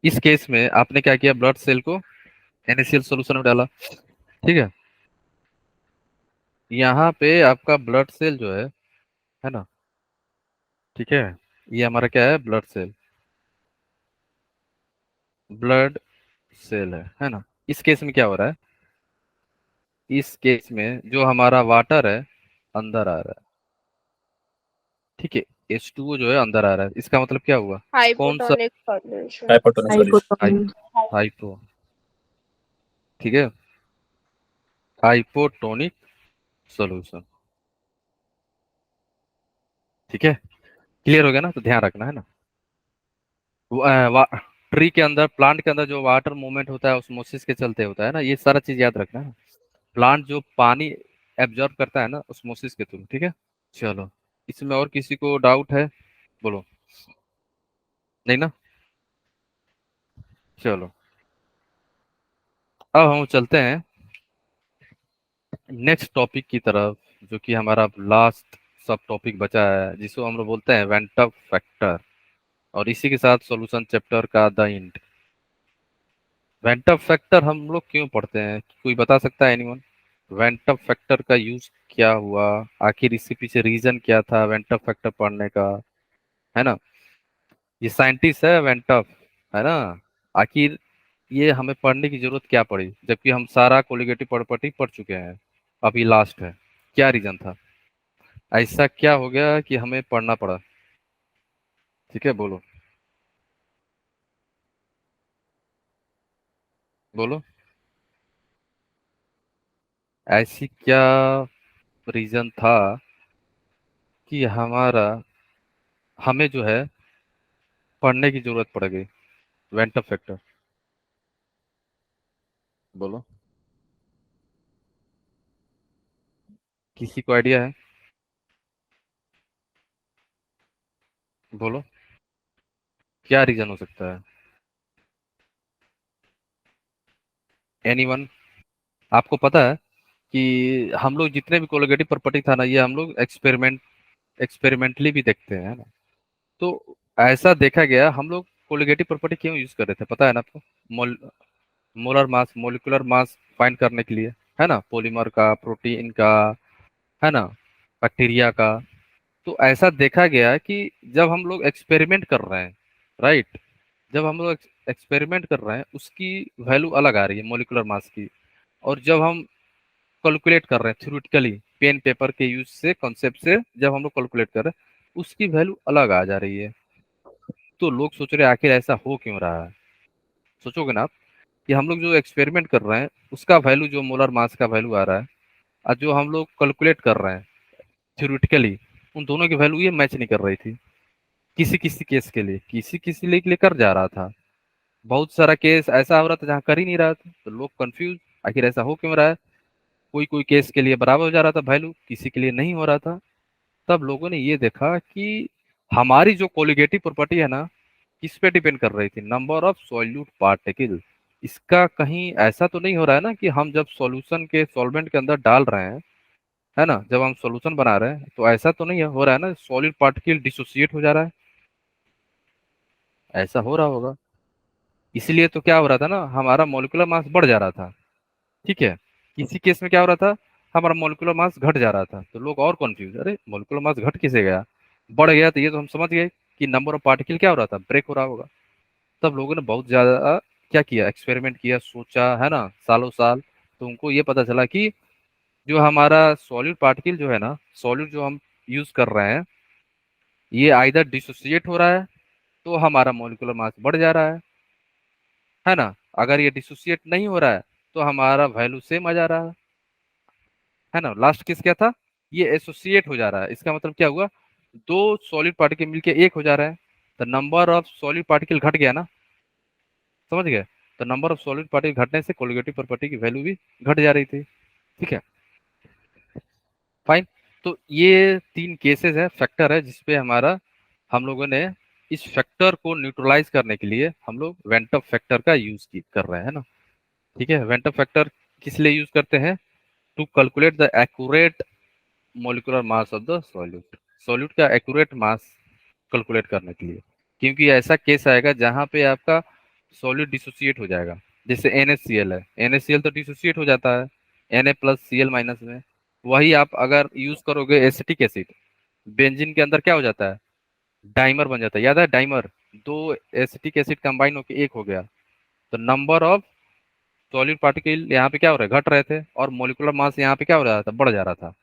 इस केस में आपने क्या किया, ब्लड सेल को NaCl सॉल्यूशन में डाला। ठीक है, यहाँ पे आपका ब्लड सेल जो है ना, ठीक है, ये हमारा क्या है, ब्लड सेल, ब्लड सेल है ना। इस केस में क्या हो रहा है, इस केस में जो हमारा वाटर है अंदर आ रहा है, ठीक है, H2O जो है अंदर आ रहा है। इसका मतलब क्या हुआ, कौन सा, hypotonic solution, hypotonic solution. Hypo, ठीक है, हाइपोटोनिक सॉल्यूशन। ठीक है, क्लियर हो गया ना, तो ध्यान रखना है ना। ट्री के अंदर, प्लांट के अंदर जो वाटर मूवमेंट होता है osmosis के चलते होता है ना, ये सारा चीज याद रखना है। प्लांट जो पानी एब्जॉर्ब करता है ना osmosis के थ्रू, ठीक है। चलो, इसमें और किसी को डाउट है, बोलो, नहीं ना। चलो, अब हम चलते हैं नेक्स्ट टॉपिक की तरफ, जो कि हमारा लास्ट सब टॉपिक बचा है, जिसको हम लोग बोलते हैं वेंटअप फैक्टर, और इसी के साथ सॉल्यूशन चैप्टर का द एंड। वेंटअप फैक्टर हम लोग क्यों पढ़ते हैं, कोई बता सकता है एनीवन, वेंटअप फैक्टर का यूज क्या हुआ, आखिर इसके पीछे रीजन क्या था वेंटअप फैक्टर पढ़ने का, है ना। ये साइंटिस्ट है वेंटअप, है ना। आखिर ये हमें पढ़ने की जरूरत क्या पड़ी, जबकि हम सारा कोलिगेटिव प्रॉपर्टी पढ़ चुके हैं, अभी लास्ट है। क्या रीजन था, ऐसा क्या हो गया कि हमें पढ़ना पड़ा, ठीक है, बोलो, बोलो, ऐसी क्या रीजन था कि हमें जो है पढ़ने की जरूरत पड़ गई वेंटअप फैक्टर, बोलो, किसी को आइडिया है, बोलो, क्या रीजन हो सकता है, एनीवन, आपको पता है कि हम लोग जितने भी कोलिगेटिव प्रॉपर्टी था ना, ये हम लोग एक्सपेरिमेंटली भी देखते हैं, है ना। तो ऐसा देखा गया, हम लोग कोलिगेटिव प्रॉपर्टी क्यों यूज कर रहे थे पता है ना आपको? Molar mass, molecular mass find करने के लिए, है ना, पॉलीमर का, प्रोटीन का, है ना, बैक्टीरिया का। तो ऐसा देखा गया कि जब हम लोग एक्सपेरिमेंट कर रहे हैं, राइट, जब हम लोग एक्सपेरिमेंट कर रहे हैं उसकी वैल्यू अलग आ रही है मोलिकुलर मास की, और जब हम कैलकुलेट कर रहे हैं थ्योरेटिकली पेन पेपर के यूज से, कॉन्सेप्ट से जब हम लोग कैलकुलेट कर रहे हैं उसकी वैल्यू अलग आ जा रही है। तो लोग सोच रहे हैं आखिर ऐसा हो क्यों रहा है? सोचोगे ना आप कि हम लोग जो एक्सपेरिमेंट कर रहे हैं उसका वैल्यू, जो मोलर मास का वैल्यू आ रहा है, और जो हम लोग कैलकुलेट कर रहे हैं थ्योरेटिकली, उन दोनों की वैल्यू ये मैच नहीं कर रही थी। किसी किसी केस के लिए, किसी किसी के लिए कर जा रहा था, बहुत सारा केस ऐसा हो रहा था जहाँ कर ही नहीं रहा था, तो लोग कंफ्यूज, आखिर ऐसा हो क्यों रहा है? कोई कोई केस के लिए बराबर हो जा रहा था वैल्यू, किसी के लिए नहीं हो रहा था। तब लोगों ने ये देखा कि हमारी जो कोलिगेटिव प्रॉपर्टी है ना, किस पे डिपेंड कर रही थी? Number of solute particle. इसका कहीं ऐसा तो नहीं हो रहा है ना कि हम जब सॉल्यूशन के सॉल्वेंट के अंदर डाल रहे हैं, है ना, जब हम सॉल्यूशन बना रहे हैं, तो ऐसा तो नहीं हो रहा है ना सॉलिड पार्टिकल डिसोसिएट हो जा रहा है? ऐसा हो रहा होगा। इसलिए तो क्या हो रहा था ना, हमारा मॉलिक्यूलर मास बढ़ जा रहा था, ठीक है। किसी केस में क्या हो रहा था, हमारा मॉलिक्यूलर मास घट जा रहा था, तो लोग और कंफ्यूज, अरे मॉलिक्यूलर मास घट किसे गया, बढ़ गया, तो ये तो हम समझ गए कि नंबर ऑफ पार्टिकल क्या हो रहा था, ब्रेक हो रहा होगा। तब लोगों ने बहुत ज्यादा क्या किया, एक्सपेरिमेंट किया, सोचा, है ना, सालों साल। तो उनको ये पता चला कि जो हमारा सॉलिड पार्टिकल जो है ना, सॉलिड जो हम यूज कर रहे हैं, ये आइदर डिसोसिएट हो रहा है तो हमारा मॉलिक्यूलर मास बढ़ जा रहा है ना, अगर ये डिसोसिएट नहीं हो रहा है तो हमारा वैल्यू सेम आ जा रहा है ना। लास्ट केस क्या था, ये एसोसिएट हो जा रहा है, इसका मतलब क्या हुआ, दो सॉलिड पार्टिकल मिलके एक हो जा रहा है, तो नंबर ऑफ सॉलिड पार्टिकल घट गया ना, समझ गए? तो नंबर ऑफ सॉलिड पार्टिकल घटने से कोलिगेटिव प्रॉपर्टी की वैल्यू भी घट जा रही थी, ठीक है, फाइन। तो ये तीन केसेस है, फैक्टर है जिसपे हमारा, हम लोगों ने इस फैक्टर को न्यूट्रलाइज करने के लिए हम लोग वेंटअप फैक्टर का यूज कर रहे हैं ना, ठीक है। वेंटअप फैक्टर किस लिए यूज करते हैं? To calculate the accurate molecular mass of the solute, solute का एक्यूरेट मास कैलकुलेट करने के लिए। क्योंकि ऐसा केस आएगा जहां पे आपका सॉल्यूट डिसोसिएट हो जाएगा, जैसे NaCl है, NaCl तो डिसोसिएट हो जाता है Na+Cl- में। वही आप अगर यूज करोगे एसिटिक एसिड, बेंजीन के अंदर क्या हो जाता है, डाइमर बन जाता है, याद है डाइमर, दो एसिटिक एसिड कंबाइन होकर एक हो गया, तो नंबर ऑफ सॉलिड पार्टिकल यहाँ पे क्या हो रहा है, घट रहे थे, और मोलिकुलर मास यहाँ पे क्या हो रहा था, बढ़ जा रहा था।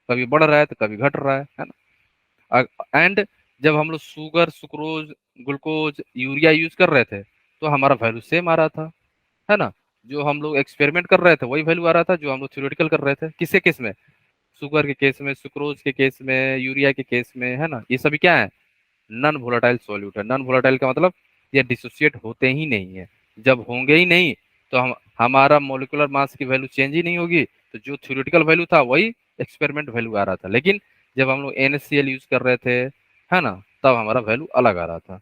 कभी बढ़ रहा है तो कभी घट रहा है ना। एंड जब हम लोग sugar, sucrose, glucose, urea use कर रहे थे तो हमारा वैल्यू सेम आ रहा था, है ना। जो हम लोग एक्सपेरिमेंट कर रहे थे वही वैल्यू आ रहा था जो हम लोग थ्योरेटिकल कर रहे थे। किसके केस में? शुगर के केस में, सुक्रोज के केस में, यूरिया के केस में, है ना। ये सभी क्या है, नॉन वोलेटाइल सॉल्यूट है। नॉन वोलेटाइल का मतलब ये डिसोसिएट होते ही नहीं है। जब होंगे ही नहीं तो हमारा मोलिकुलर मास की वैल्यू चेंज ही नहीं होगी, तो जो थ्योरेटिकल वैल्यू था वही एक्सपेरिमेंट वैल्यू आ रहा था। लेकिन जब हम लोग NaCl यूज कर रहे थे, है ना, तब हमारा वैल्यू अलग आ रहा था,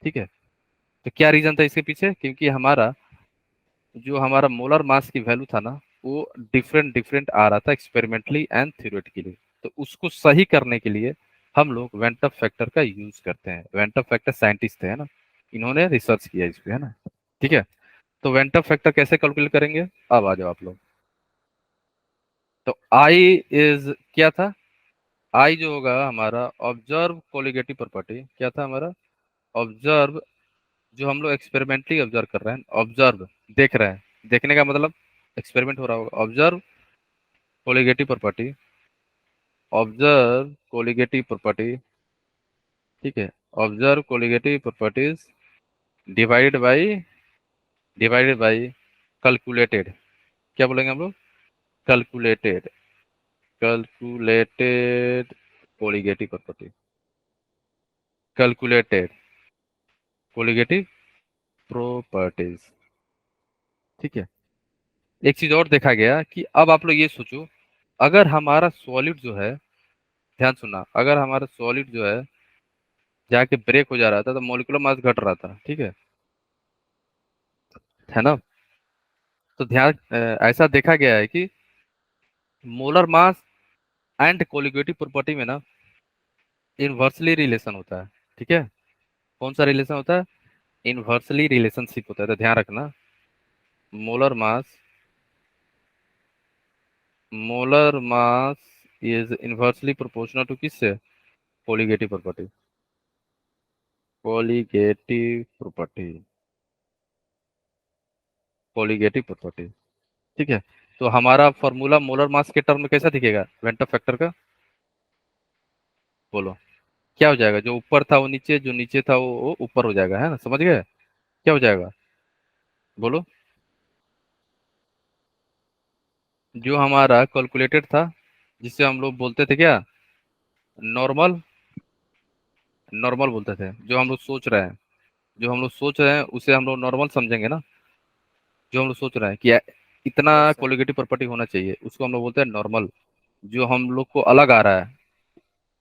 ठीक है। तो क्या रीजन था इसके पीछे? क्योंकि हमारा जो हमारा मोलर मास की वैल्यू था ना, वो डिफरेंट डिफरेंट आ रहा था एक्सपेरिमेंटली एंड थ्योरेटिकली। तो उसको सही करने के लिए हम लोग वेंटअप फैक्टर का यूज करते हैं। वेंटअप फैक्टर साइंटिस्ट है ना, इन्होंने रिसर्च किया इस पे, है ना, ठीक है। तो वेंटअप फैक्टर कैसे कैलकुलेट करेंगे, अब आ जाओ आप लोग। तो आई इज क्या था, आई जो होगा हमारा ऑब्जर्व कोलिगेटिव प्रॉपर्टी, क्या था हमारा, ऑब्जर्व, जो हम लोग एक्सपेरिमेंटली ऑब्जर्व कर रहे हैं, ऑब्जर्व देख रहे हैं, देखने का मतलब एक्सपेरिमेंट हो रहा होगा, observe colligative property, observe colligative property, ठीक है, observe colligative properties divided by, divided by calculated, क्या बोलेंगे हम लोग, calculated, calculated colligative property, calculated colligative properties, ठीक है। एक चीज और देखा गया कि अब आप लोग ये सोचो, अगर हमारा सॉलिड जो है, ध्यान सुनना, अगर हमारा सॉलिड जो है जाके ब्रेक हो जा रहा था तो मोलिकुलर मास घट रहा था, ठीक है ना। तो ध्यान, ऐसा देखा गया है कि molar mass and colligative property में ना इनवर्सली रिलेशन होता है, ठीक है। कौन सा रिलेशन होता है? इनवर्सली रिलेशनशिप होता है, तो ध्यान रखना। Molar mass, molar mass is inversely proportional to किससे? Colligative property, colligative property, colligative property. ठीक है, तो हमारा फॉर्मूला मोलर मास के टर्म में कैसा दिखेगा वेंटर फैक्टर का? बोलो क्या हो जाएगा? जो ऊपर था वो नीचे, जो नीचे था वो ऊपर हो जाएगा, है ना? समझ गए? क्या हो जाएगा बोलो? जो हमारा कैलकुलेटेड था, जिससे हम लोग बोलते थे क्या, नॉर्मल, नॉर्मल बोलते थे। जो हम लोग सोच रहे हैं, जो हम लोग सोच रहे हैं उसे हम लोग नॉर्मल समझेंगे ना। जो हम लोग सोच रहे हैं कि इतना यस सर। कोलिगेटिव प्रॉपर्टी होना चाहिए, उसको हम लोग बोलते हैं नॉर्मल। जो हम लोग को अलग आ रहा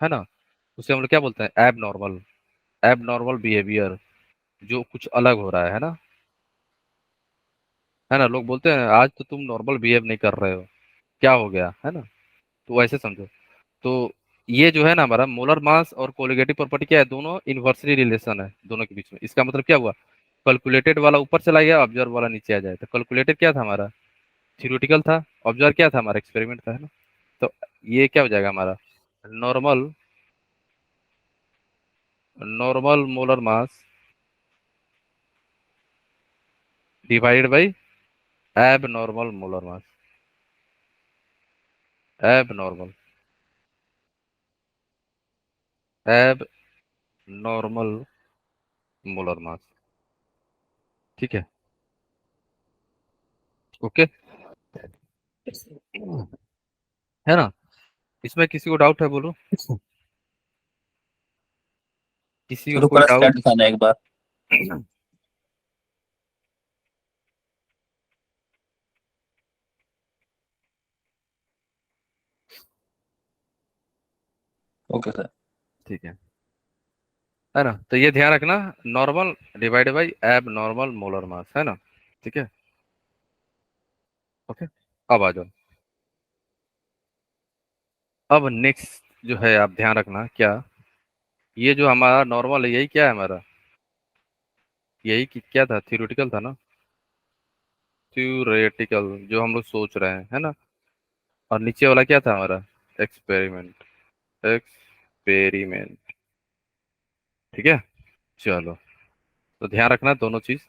है ना, उसे हम लोग क्या बोलते हैं? एब नॉर्मल, एब नॉर्मल बिहेवियर, जो कुछ अलग हो रहा है ना। है ना, लोग बोलते हैं आज तो तुम नॉर्मल बिहेव नहीं कर रहे हो, क्या हो गया, है ना? तो ऐसे समझो। तो ये जो है ना हमारा मोलर मास और कोलिगेटिव प्रॉपर्टी क्या है, दोनों इनवर्सली रिलेशन है दोनों के बीच में। इसका मतलब क्या हुआ, कैलकुलेटेड वाला ऊपर चला गया, ऑब्जर्व वाला नीचे आ जाए। तो कैलकुलेटेड क्या था हमारा? थ्योरेटिकल था। ऑब्जर्व क्या था हमारा? एक्सपेरिमेंट था, है ना? तो ये क्या हो जाएगा हमारा? Normal, normal molar mass divided by एब नॉर्मल मोलर मास, एब नॉर्मल, एब नॉर्मल मोलर मास। ठीक है, ओके, है ना? इसमें किसी को डाउट है बोलो, किसी को शुरू कोई करो, डाउट? स्टार्ट दिखाना एक बार। Okay sir. ठीक है ना? तो ये ध्यान रखना, नॉर्मल डिवाइडेड बाई एब नॉर्मल मोलर मास, है ना? ठीक है, ओके। अब आ जाओ, अब नेक्स्ट जो है आप ध्यान रखना क्या, ये जो हमारा नॉर्मल है यही क्या है हमारा? यही क्या था? थ्योरेटिकल था ना, थ्योरेटिकल जो हम लोग सोच रहे हैं, है ना? और नीचे वाला क्या था हमारा? Experiment, experiment. ठीक है, चलो, तो ध्यान रखना दोनों चीज,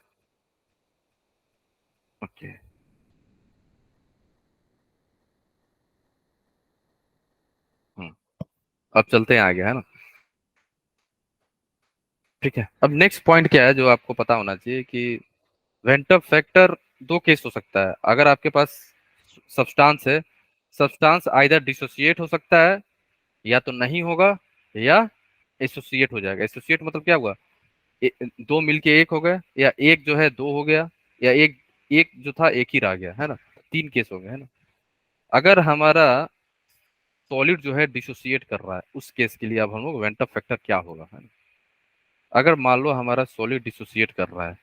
ओके। हम्म, अब चलते हैं आगे, है ना? ठीक है, अब नेक्स्ट पॉइंट क्या है जो आपको पता होना चाहिए कि वेंटर फैक्टर दो केस हो सकता है अगर आपके पास सब्सटेंस है। सब्सटेंस आइदर डिसोसिएट हो सकता है, या तो नहीं होगा, या एसोसिएट हो जाएगा। एसोसिएट मतलब क्या हुआ, दो मिलके एक हो गए, या एक जो है दो हो गया, या एक एक जो था एक ही रह गया, है ना? तीन केस हो गए, है ना? अगर हमारा सॉलिड जो है डिसोसिएट कर रहा है, उस केस के लिए अब हम लोग वेंटर फैक्टर क्या होगा, है ना? अगर मान लो हमारा सॉलिड डिसोसिएट कर रहा है,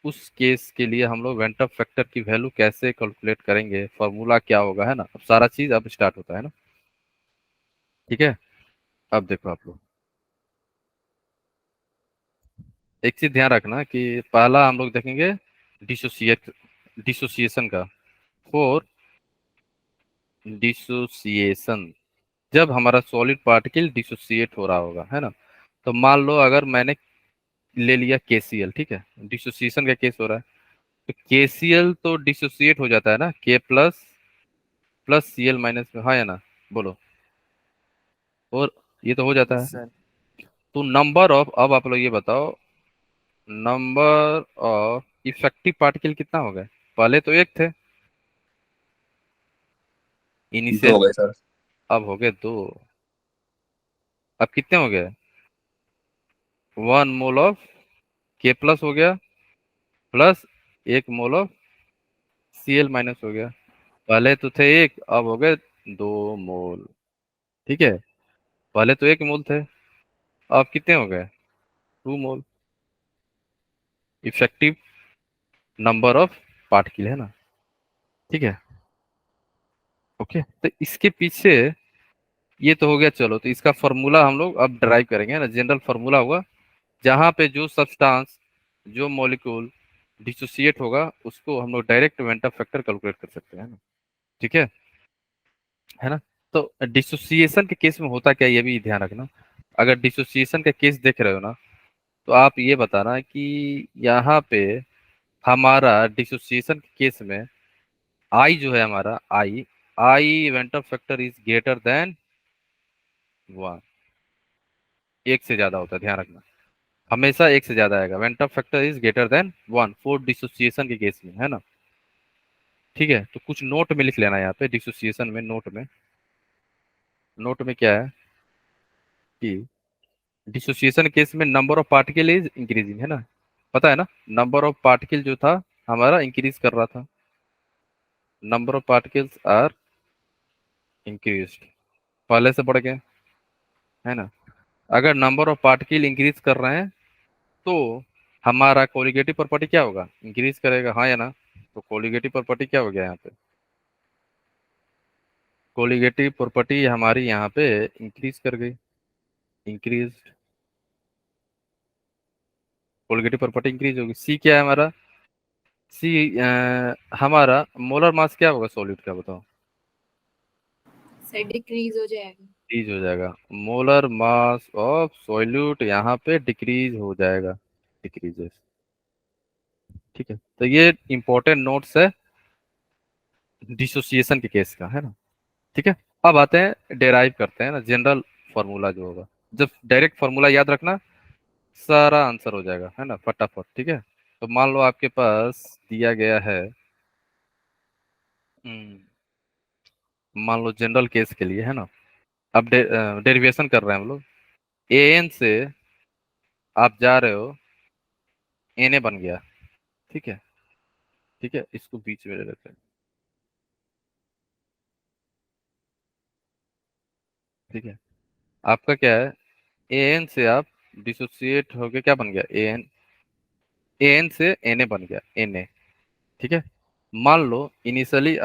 उस केस के लिए हम लोग वेंटर फैक्टर की वैल्यू कैसे कैलकुलेट करेंगे, फॉर्मूला क्या होगा, है ना? अब सारा चीज अब स्टार्ट होता है ना। ठीक है, अब देखो आप लोग, एक चीज ध्यान रखना कि पहला हम लोग देखेंगे डिसोसिएट, डिसोसिएशन का। फोर डिसोसिएशन, जब हमारा सॉलिड पार्टिकल डिसोसिएट हो रहा होगा, है ना? तो मान लो अगर मैंने ले लिया केसीएल, ठीक है, डिसोसिएशन का केस हो रहा है, तो केसीएल तो डिसोसिएट हो जाता है ना, के प्लस प्लस सीएल माइनस में, हाँ या ना? बोलो, और ये तो हो जाता यस है। सर। तो नंबर ऑफ, अब आप लोग ये बताओ, नंबर ऑफ इफेक्टिव पार्टिकल कितना हो गए? पहले तो एक थे दो इनिशियल, हो गए सर। अब हो गए दो। अब कितने हो गए? वन मोल ऑफ के प्लस हो गया, प्लस एक मोल ऑफ सीएल माइनस हो गया। पहले तो थे एक, अब हो गए दो मोल। ठीक है, पहले तो एक मोल थे, अब कितने हो गए? Two mole. Effective number of particle, है ना? ठीक है, ओके। तो इसके पीछे ये तो हो गया, चलो तो इसका फॉर्मूला हम लोग अब ड्राइव करेंगे, है ना? जनरल फॉर्मूला होगा, जहां पे जो सब्सटेंस जो मॉलिक्यूल डिसोसिएट होगा उसको हम लोग डायरेक्ट वेंटर फैक्टर कैलकुलेट कर सकते हैं ना। ठीक है ना। तो डिसोसिएशन के केस में होता क्या है, ये भी ध्यान रखना। अगर डिसोसिएशन का केस देख रहे हो ना, तो आप ये बताना कि यहाँ पे हमारा डिसोसिएशन के केस में आई जो है हमारा I I van't factor is greater than 1। एक से ज्यादा होता है, ध्यान रखना। हमेशा एक से ज्यादा आएगा। वेंटर factor is greater than 1 for dissociation के केस में, है ना। ठीक है, तो कुछ नोट में लिख लेना यहाँ पे डिसोसिएशन में। नोट में क्या है कि डिसोसिएशन केस में number of particle is increasing, है ना। पता है ना, नंबर ऑफ पार्टिकल जो था हमारा इंक्रीज कर रहा था। Number of particles are increase, पहले से बढ़ गए, है ना। अगर नंबर ऑफ पार्टिकल इंक्रीज कर रहे हैं तो हमारा कोलिगेटिव प्रॉपर्टी क्या होगा, इंक्रीज करेगा, हाँ या ना। तो कोलिगेटिव प्रॉपर्टी क्या हो गया यहाँ पे, कोलिगेटिव प्रॉपर्टी हमारी यहाँ पे इंक्रीज कर गई। इंक्रीज कोलिगेटिव प्रॉपर्टी इंक्रीज होगी। सी क्या है हमारा, सी हमारा मोलर मास क्या होगा सॉलिड का, बताओ। सर डिक्रीज हो जाएगा। डिक्रीज हो जाएगा। मोलर मास ऑफ सॉल्यूट यहाँ पे डिक्रीज हो जाएगा, डिक्रीजेस। ठीक है, तो ये इंपॉर्टेंट नोट्स है डिसोसिएशन के केस का, है ना। ठीक है, अब आते हैं डेराइव करते हैं ना जनरल फॉर्मूला जो होगा। जब डायरेक्ट फॉर्मूला याद रखना, सारा आंसर हो जाएगा, है ना, फटाफट। ठीक है, तो मान लो आपके पास दिया गया है, मान लो जनरल केस के लिए, है ना। अब डेरिवेशन कर रहे हैं हम लोग। ए एन से आप जा रहे हो, एन ए बन गया। ठीक है, ठीक है, इसको बीच में ले लेते हैं। ठीक है, आपका क्या है, ए एन से आप डिसोसिएट हो गए, क्या बन गया, ए एन से एन ए बन गया, एन ए। ठीक है, मान लो इनिशियली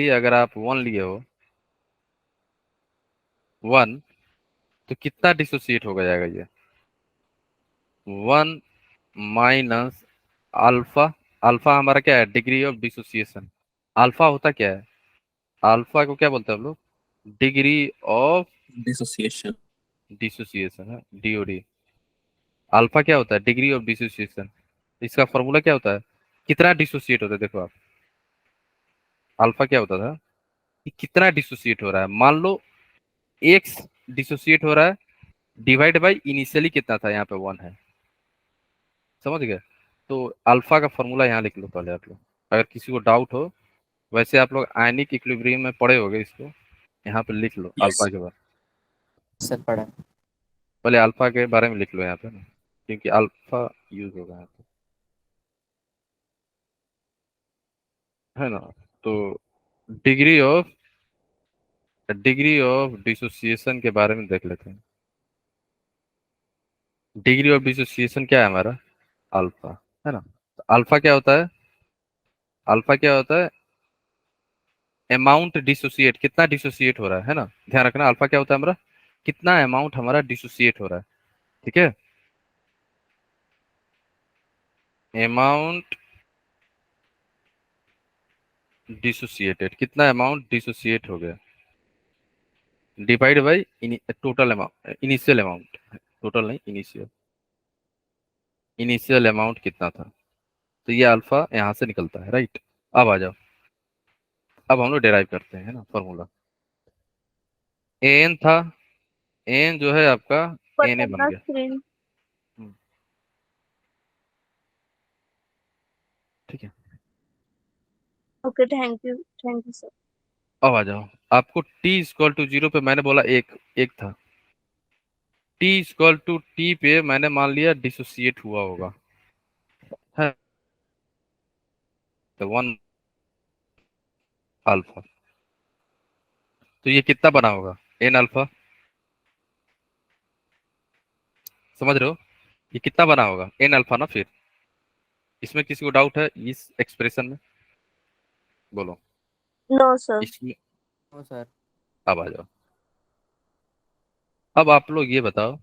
अगर आप 1 लिए हो, 1, तो कितना डिसोसिएट हो जाएगा ये, 1 माइनस अल्फा। अल्फा हमारा क्या है, डिग्री ऑफ डिसोसिएशन। अल्फा होता क्या है, अल्फा को क्या बोलते हैं हम लोग, डिग्री ऑफ Dissociation. डिसोसिएशन, है, डीओडी। अल्फा क्या होता है, डिग्री ऑफ डिसोसिएशन। इसका फॉर्मूला क्या होता है, कितना डिसोसिएट होता है, देखो आप, अल्फा क्या होता था कि कितना डिसोसिएट हो रहा है। मान लो एक्स डिसोसिएट हो रहा है, डिवाइड बाई इनिशियली कितना था, यहाँ पे 1 है, समझ गए। तो अल्फा का फॉर्मूला यहाँ लिख लो पहले आप लोग, अगर किसी को डाउट हो। वैसे आप लोग आयनिक इक्विलिब्रियम में पढ़े होंगे इसको, यहाँ पे लिख लो Yes. अल्फा के बारे सर पढ़ा। पहले अल्फा के बारे में लिख लो यहाँ पे ना, क्योंकि अल्फा यूज होगा यहाँ पे, है ना। तो डिग्री ऑफ डिसोसिएशन के बारे में देख लेते हैं। डिग्री ऑफ डिसोसिएशन क्या है हमारा, अल्फा, है ना। तो अल्फा क्या होता है, अल्फा क्या होता है, अमाउंट डिसोसिएट, कितना डिसोसिएट हो रहा है ना। ध्यान रखना, अल्फा क्या होता है हमारा, कितना अमाउंट हमारा डिसोसिएट हो रहा है। ठीक है, अमाउंट डिसोसिएटेड, कितना अमाउंट डिसोसिएट हो गया, divide by total amount, initial amount, total नहीं, इनिशियल अमाउंट कितना था। तो ये अल्फा यहाँ से निकलता है, राइट। अब आ जाओ, अब हम लोग डेराइव करते हैं, है ना, फॉर्मूला। एन था, एन जो है आपका पर एन ए बन करना गया। स्क्रीन। हम्म, ठीक है, ओके, थैंक यू सर। अब आ जाओ। आपको टी इक्वल टू 0 पे मैंने बोला एक था, टी इक्वल टू टी पे मैंने मान लिया डिसोसिएट हुआ होगा, है, तो 1 अल्फा। तो ये कितना बना होगा, एन अल्फा, समझ रहे हो, ये कितना बना होगा, एन अल्फा ना। फिर इसमें किसी को डाउट है इस एक्सप्रेशन में, बोलो नो सर। इसमें। No sir. अब आ जाओ, अब आप लोग ये बताओ,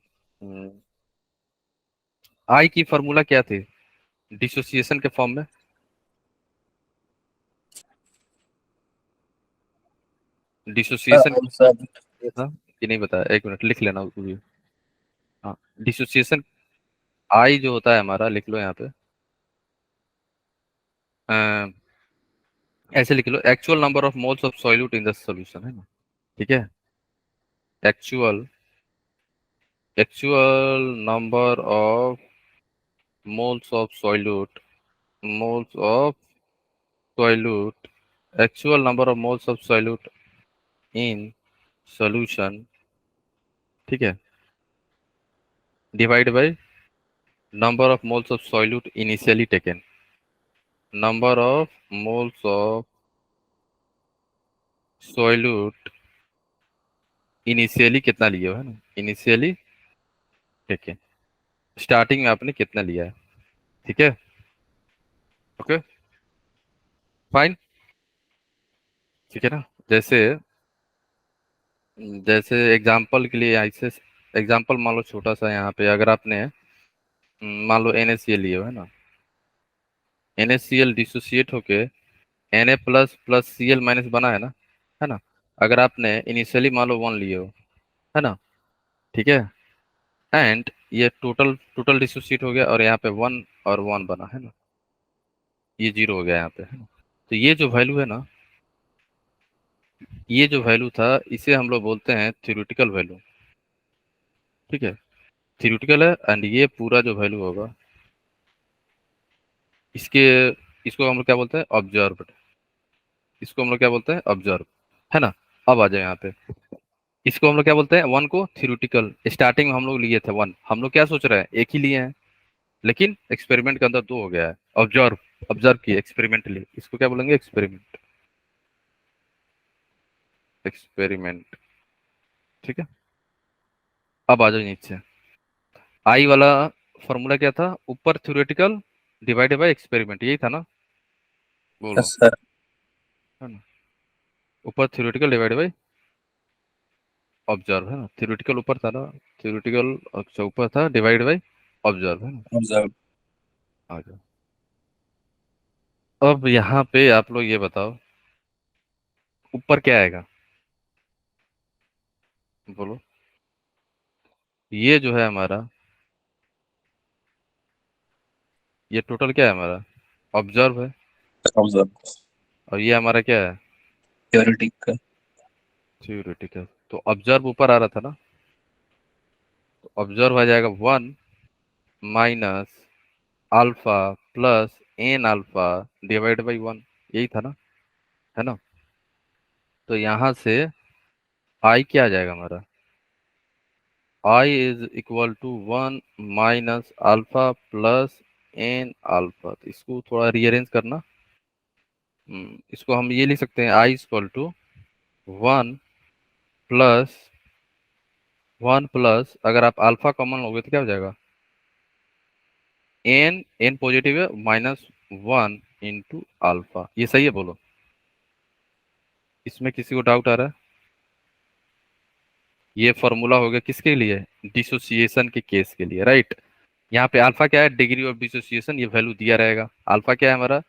आई की फॉर्मूला क्या थी डिसोसिएशन के फॉर्म में? डिसोसिएशन सर था कि नहीं बताया? एक मिनट लिख लेना उसको भी। हाँ, डिसोसिएशन आई जो होता है हमारा, लिख लो यहाँ पे। अ, ऐसे लिख लो, actual number of moles of solute in the solution, है ना? ठीक है, actual actual number of moles of solute moles of solute actual number of moles of solute in solution, ठीक है, divide by number of moles of solute initially taken, number of moles of solute initially कितना लिए हो, है ना, initially taken, starting में आपने कितना लिया है। ठीक है, ओके फाइन। ठीक है ना, जैसे जैसे एग्जांपल के लिए ऐसे एग्जांपल मान लो छोटा सा, यहाँ पे अगर आपने मान लो NaCl लिए हो, है ना, NaCl डिसोसिएट होके Na plus plus Cl minus बना है ना। अगर आपने इनिशियली मान लो 1 लिए हो, है ना, ठीक है, एंड ये टोटल टोटल डिसोसिएट हो गया और यहाँ पे 1 और 1 बना, है ना, ये 0 हो गया यहाँ पे, है ना। तो ये जो वैल्यू है ना, ये जो वैल्यू था इसे हम लोग बोलते हैं थ्योरेटिकल वैल्यू। ठीक है, थ्योरेटिकल है, एंड ये पूरा जो वैल्यू होगा इसके, इसको हम लोग क्या बोलते हैं, ऑब्जर्व्ड। इसको हम लोग क्या बोलते हैं, ऑब्जर्व, है ना। अब आ जाए यहाँ पे, इसको हम लोग क्या बोलते हैं, 1 को थ्योरेटिकल। स्टार्टिंग में हम लोग लिए थे 1, हम लोग क्या सोच रहे हैं, एक ही लिए हैं, लेकिन एक्सपेरिमेंट के अंदर 2 हो गया है। ऑब्जर्व, ऑब्जर्व किए एक्सपेरिमेंटली, इसको क्या बोलेंगे, एक्सपेरिमेंट, एक्सपेरिमेंट। ठीक है, अब आ जाओ नीचे, आई वाला फॉर्मूला क्या था, ऊपर थ्योरेटिकल डिवाइडेड बाय एक्सपेरिमेंट, यही था ना, बोलो, यस सर। है ना, ऊपर थ्योरेटिकल डिवाइडेड बाय ऑब्जर्व, है ना, थ्योरेटिकल ऊपर था ना, थ्योरेटिकल अच्छा ऊपर था, डिवाइड बाय ऑब्जर्व, है ना। ऑब्जर्व। आ जाओ, अब यहाँ पे आप लोग ये बताओ ऊपर क्या आएगा, बोलो। ये जो है हमारा, ये टोटल क्या है हमारा, ऑब्जर्व है, ऑब्जर्व। और ये हमारा क्या है, थ्योरेटिक। थ्योरेटिकल। तो ऑब्जर्व ऊपर आ रहा था ना, तो ऑब्जर्व आ जाएगा 1 minus alpha plus N alpha divide by 1, यही था ना, है ना। तो यहाँ से आई क्या आ जाएगा हमारा, I is equal to 1 minus alpha plus N alpha. तो इसको थोड़ा रीअरेंज करना, इसको हम ये लिख सकते हैं, I equal to 1 plus 1 plus, अगर आप अल्फा कॉमन लोगे तो क्या हो जाएगा, एन, एन पॉजिटिव है, माइनस 1 इंटू अल्फा। ये सही है, बोलो। इसमें किसी को डाउट आ रहा है? ये फॉर्मूला हो गया किसके लिए, डिसोसिएशन के केस के लिए, राइट। यहाँ पे अल्फा क्या है, डिग्री ऑफ डिसोसिएशन, ये वैल्यू दिया रहेगा। अल्फा क्या है हमारा,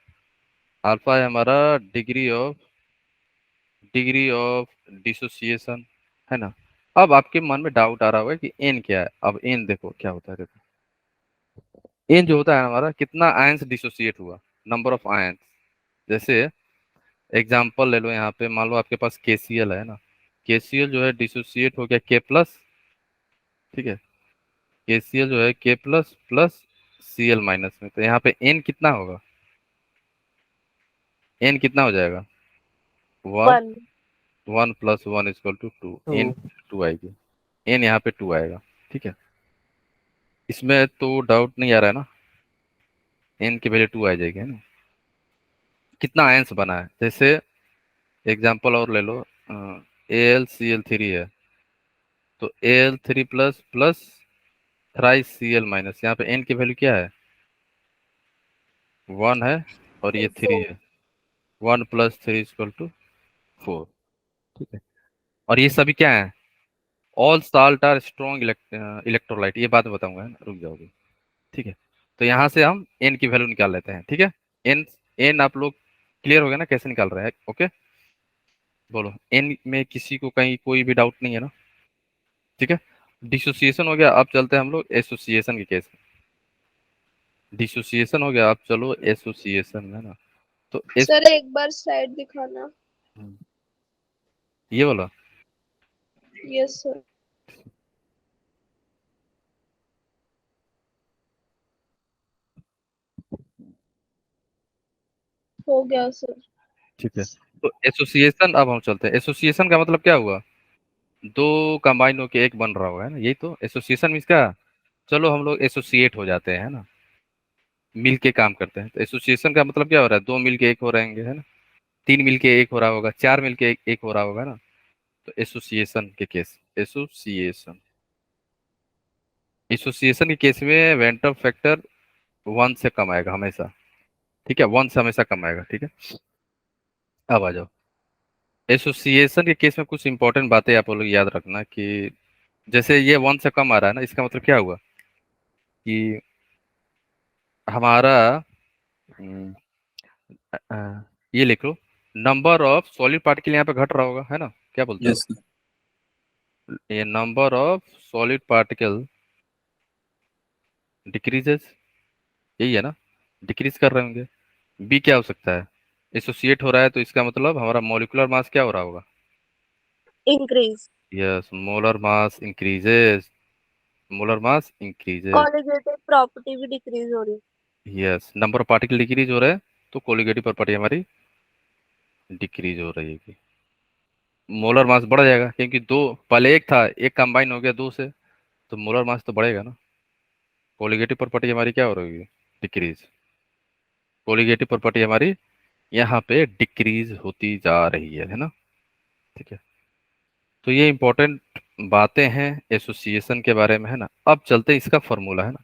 अल्फा है हमारा डिग्री ऑफ डिसोसिएशन, है ना। अब आपके मन में डाउट आ रहा होगा कि एन क्या है। अब एन देखो क्या होता है, देखो एन जो होता है हमारा, कितना आयंस डिसोसिएट हुआ, नंबर ऑफ आयंस। जैसे एग्जांपल ले लो, यहाँ पे मान लो आपके पास KCl है ना, KCl जो है डिसोसिएट हो गया K प्लस, ठीक है, KCl जो है K plus plus Cl minus में, तो यहाँ पे एन कितना होगा, एन कितना हो जाएगा, 1, 1 1 प्लस 1 इक्वल टू 2, एन 2 2 आएगी, एन यहाँ पे 2 आएगा। ठीक है, इसमें तो डाउट नहीं आ रहा है ना, एन की वैल्यू 2 आ जाएगी, है ना। कितना आयंस बना है, जैसे एग्जांपल और ले लो, AlCl3 है, तो Al3 plus plus thrice Cl minus, यहाँ पे एन की वैल्यू क्या है, 1 है, और ये 3 है, 1 प्लस 3 इक्वल टू 4। ठीक है, और ये सभी क्या है, all salt are strong electrolyte, ये बात बताऊंगा, है ना, रुक जाओगे। ठीक है, तो यहाँ से हम एन की वैल्यू निकाल लेते हैं। ठीक है, एन एन आप लोग क्लियर हो गया ना कैसे निकाल रहे हैं? ओके, बोलो एन में किसी को कहीं कोई भी डाउट नहीं है ना? ठीक है, डिसोसिएशन हो गया, अब चलते हैं हम लोग एसोसिएशन के केस में। डिसोसिएशन हो गया, अब चलो एसोसिएशन में ना। तो सर एक बार स्लाइड दिखाना। ये बोला यस सर। हो गया सर। ठीक है, तो एसोसिएशन अब हम चलते हैं। एसोसिएशन का मतलब क्या हुआ? दो कंबाइन होके एक बन रहा होगा, है ना? यही तो एसोसिएशन मीन्स क्या? चलो हम लोग एसोसिएट हो जाते हैं, है ना, मिल के काम करते हैं। तो एसोसिएशन का मतलब क्या हो रहा है? दो मिल के एक हो रहेंगे, है ना, तीन मिल के एक हो रहा होगा, चार मिल के एक हो रहा होगा ना। तो एसोसिएशन के केस, एसोसिएशन एसोसिएशन के केस में वेंटर फैक्टर वन से कम आएगा हमेशा। ठीक है, वन से हमेशा कम आएगा। ठीक है, अब आ जाओ एसोसिएशन के केस में कुछ इंपॉर्टेंट बातें आप लोग याद रखना कि जैसे ये वन से कम आ रहा है ना, इसका मतलब क्या हुआ कि हमारा हम्म, ये लिख लो, नंबर ऑफ सॉलिड पार्टिकल यहाँ पे घट रहा होगा, है ना? क्या बोलते Yes, हो? ये number of solid particle decreases, यही है ना, डिक्रीज कर रहे होंगे। बी क्या हो सकता है? एसोसिएट हो रहा है, तो इसका मतलब हमारा मॉलिक्यूलर मास क्या हो रहा होगा? Increase. Yes, molar mass increases, molar mass increases. Colligative property भी डिक्रीज हो रही yes, number of particle decrease हो रहा है, तो कोलिगेटिव प्रॉपर्टी हमारी डिक्रीज हो रही है। मोलर मास बढ़ जाएगा क्योंकि दो, पहले एक था, एक कंबाइन हो गया दो से, तो मोलर मास तो बढ़ेगा ना। कोलिगेटिव प्रॉपर्टी हमारी क्या हो रही है? डिक्रीज। कोलिगेटिव प्रॉपर्टी हमारी यहाँ पे डिक्रीज होती जा रही है ना? ठीक है, तो ये इंपॉर्टेंट बातें हैं एसोसिएशन के बारे में, है ना? अब चलते हैं इसका फॉर्मूला, है ना?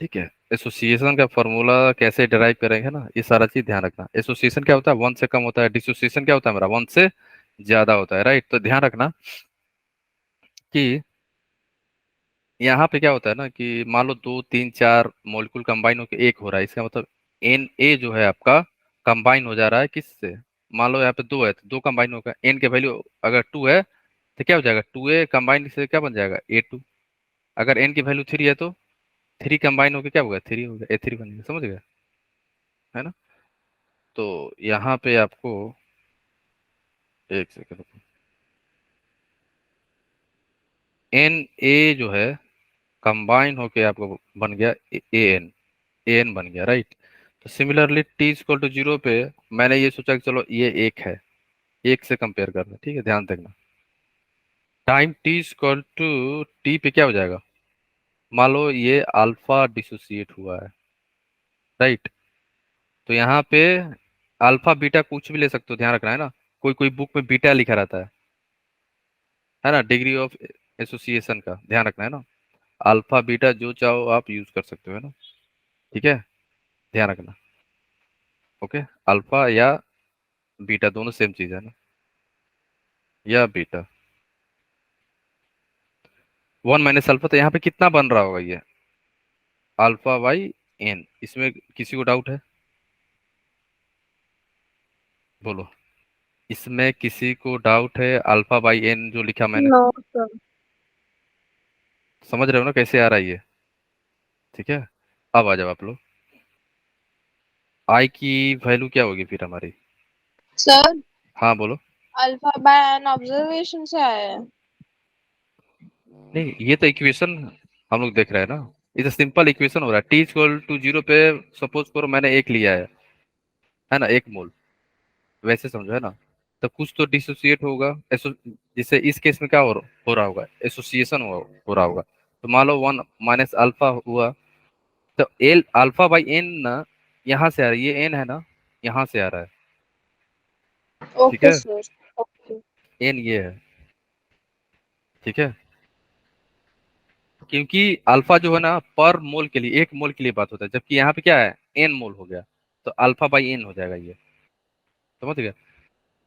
ठीक है, एसोसिएशन का फॉर्मूला कैसे डिराइव करेंगे ना, ये सारा चीज ध्यान रखना। एसोसिएशन क्या होता है? वन से कम होता है। डिसोसिएशन क्या होता है? मेरा वन से ज्यादा होता है, राइट? तो ध्यान रखना कि यहाँ पे क्या होता है ना कि मान लो दो तीन चार मॉलिक्यूल कंबाइन होकर एक हो रहा है, इसका मतलब एन ए जो है आपका कंबाइन हो जा रहा है किससे? मान लो यहाँ पे दो है, तो दो कंबाइन होगा, एन के वैल्यू अगर टू है तो क्या हो जाएगा? टू ए कंबाइन से क्या बन जाएगा? ए टू। अगर एन की वैल्यू थ्री है तो थ्री कंबाइन होकर क्या होगा? थ्री होगा, ए थ्री बन गया। समझ गया, है ना? तो यहाँ पे आपको एक सेकंड, एन ए जो है कंबाइन होके आपको बन गया ए एन, ए एन बन गया, राइट? तो similarly T equal to zero पे मैंने ये सोचा कि चलो ये एक है, एक से कंपेयर करना। ठीक है, ध्यान देखना, time T equal to T पे क्या हो जाएगा? मान लो ये अल्फा डिसोसिएट हुआ है, राइट? तो यहाँ पे अल्फा बीटा कुछ भी ले सकते हो, ध्यान रखना, है ना? कोई कोई बुक में बीटा लिखा रहता है ना, डिग्री ऑफ एसोसिएशन का ध्यान रखना, है ना? अल्फा बीटा जो चाहो आप यूज कर सकते हो, है ना? ठीक है, ध्यान रखना। ओके, अल्फा या बीटा दोनों सेम चीज है ना, या बीटा। वन माइनस अल्फा, तो यहाँ पे कितना बन रहा होगा? ये अल्फा बाई एन। इसमें किसी को डाउट है? बोलो, इसमें किसी को डाउट है? अल्फा बाई एन जो लिखा मैंने, नो सर। समझ रहे हो ना कैसे आ रहा है ये? ठीक है, अब आ जाओ आप लोग, आई की वैल्यू क्या होगी फिर हमारी? सर हाँ बोलो। अल्फा बाय एन ऑब्जर्वेशन से आया है। नहीं, ये तो इक्वेशन हम लोग देख रहे हैं ना, ये तो सिंपल इक्वेशन हो रहा है। टी इक्वल टू जीरो पे सपोज करो मैंने एक लिया है ना, एक मोल, वैसे समझो, है ना? तो कुछ तो डिसोसिएट होगा, जैसे इस केस में क्या हो रहा होगा? एसोसिएशन हो रहा होगा। तो मान लो वन माइनस अल्फा हुआ, तो एल अल्फा बाई एन ना, यहाँ से आ रहा है, ये एन है ना, यहाँ से आ रहा है। ठीक ओके है, सर। ओके। एन ये है। ठीक है, क्योंकि अल्फा जो है ना पर मोल के लिए, एक मोल के लिए बात होता है, जबकि यहाँ पे क्या है? एन मोल हो गया, तो अल्फा बाई एन हो जाएगा ये। समझ गया?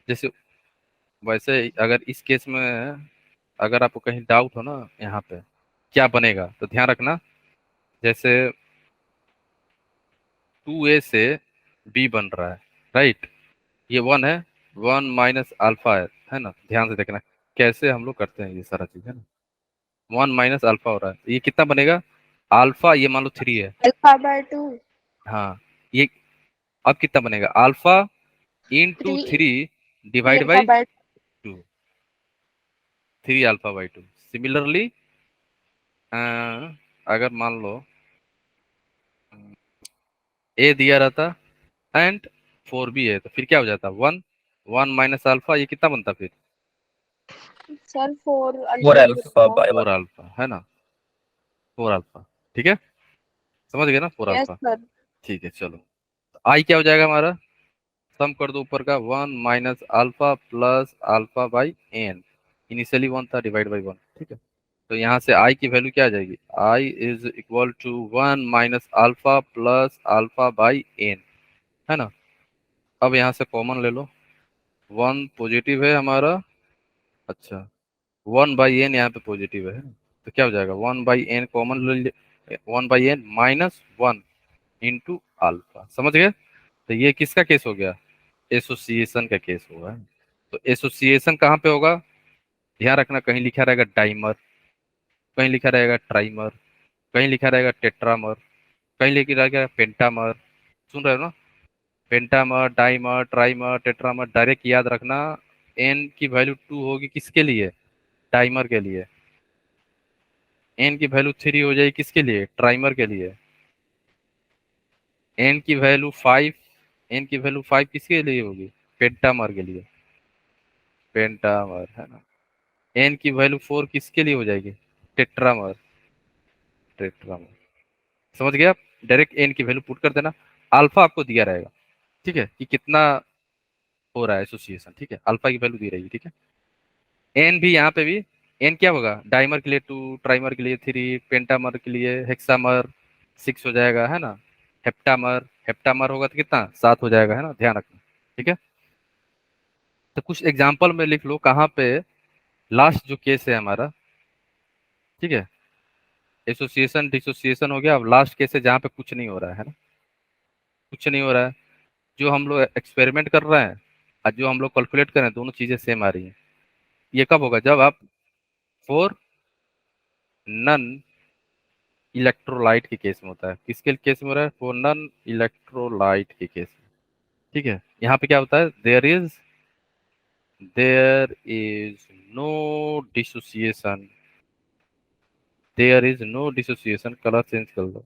जैसे वैसे अगर इस केस में अगर आपको कहीं डाउट हो ना यहाँ पे क्या बनेगा, तो ध्यान रखना जैसे 2a से b बन रहा है, राइट, ये 1 है, 1 माइनस अल्फा है ना, ध्यान से देखना कैसे हम लोग करते हैं ये सारा चीज, है ना। 1 माइनस अल्फा हो रहा है, ये कितना बनेगा, अल्फा ये मान लो 3 है, अल्फा बाय 2 हाँ, ये अब कितना बनेगा, alpha into 3 3 divide alpha by by 2, 3 alpha by 2। Similarly अगर मान लो ए दिया रहता एंड 4 भी है, तो फिर क्या हो जाता, 1, 1 माइनस अल्फा, ये कितना बनता फिर, sir 4 4 alpha alpha by 4 1. Alpha, है ना, 4 अल्फा, ठीक है, समझ गए ना, 4 यस अल्फा, सर ठीक है। चलो, तो आई क्या हो जाएगा हमारा, सम कर दो ऊपर का, 1 minus alpha plus alpha by N, initially 1 था, डिवाइड बाई 1, ठीक है। तो यहाँ से आई की वैल्यू क्या आ जाएगी, I is equal to 1 minus alpha plus alpha by N, है ना। अब यहाँ से कॉमन ले लो, 1 पॉजिटिव है हमारा, अच्छा 1 बाई एन यहाँ पे पॉजिटिव है, तो क्या हो जाएगा, 1 बाई एन कॉमन ले, 1 by N minus 1 into alpha, समझ गए। तो ये किसका केस हो गया, एसोसिएशन का केस होगा। तो एसोसिएशन कहाँ पे होगा, ध्यान रखना, कहीं लिखा रहेगा डाइमर, कहीं लिखा रहेगा ट्राइमर, कहीं लिखा रहेगा टेट्रामर, कहीं लिखा रहेगा पेंटामर, सुन रहे हो ना, pentamer, dimer, trimer, tetramer, direct याद रखना। एन की वैल्यू 2 होगी किसके लिए, डाइमर के लिए, एन की वैल्यू 3 हो जाएगी किसके लिए, ट्राइमर के लिए, एन की वैल्यू 5, एन की वैल्यू 5 किसके लिए होगी, पेंटामर के लिए, पेंटामर, है ना। एन की वैल्यू 4 किसके लिए हो जाएगी, टेट्रामर, टेट्रामर, समझ गया आप, डायरेक्ट एन की वैल्यू पुट कर देना, अल्फा आपको दिया रहेगा, ठीक है, कि कितना हो रहा है एसोसिएशन, ठीक है, अल्फा की वैल्यू दी रहेगी, ठीक है। एन भी यहाँ पे भी, एन क्या होगा, डाइमर के लिए 2, ट्राइमर के लिए 3, पेंटामर के लिए, हेक्सामर 6 हो जाएगा, है ना, हेप्टामर, हेप्टामर होगा तो कितना 7 हो जाएगा, है ना, ध्यान रखना, ठीक है। तो कुछ एग्जाम्पल में लिख लो कहाँ पे लास्ट जो केस है हमारा, ठीक है, एसोसिएशन डिसोसिएशन हो गया, अब लास्ट केस है जहाँ पे कुछ नहीं हो रहा है ना, कुछ नहीं हो रहा है, जो हम लोग एक्सपेरिमेंट कर रहे हैं और जो हम लोग कैलकुलेट कर रहे हैं दोनों चीजें सेम आ रही हैं। ये कब होगा, जब आप फोर नन इलेक्ट्रोलाइट के केस में होता है, किसके केस में हो रहा है, फोर नन इलेक्ट्रोलाइट के केस में, ठीक है। यहाँ पे क्या होता है, there is no dissociation, there is no dissociation, colour change कर दो,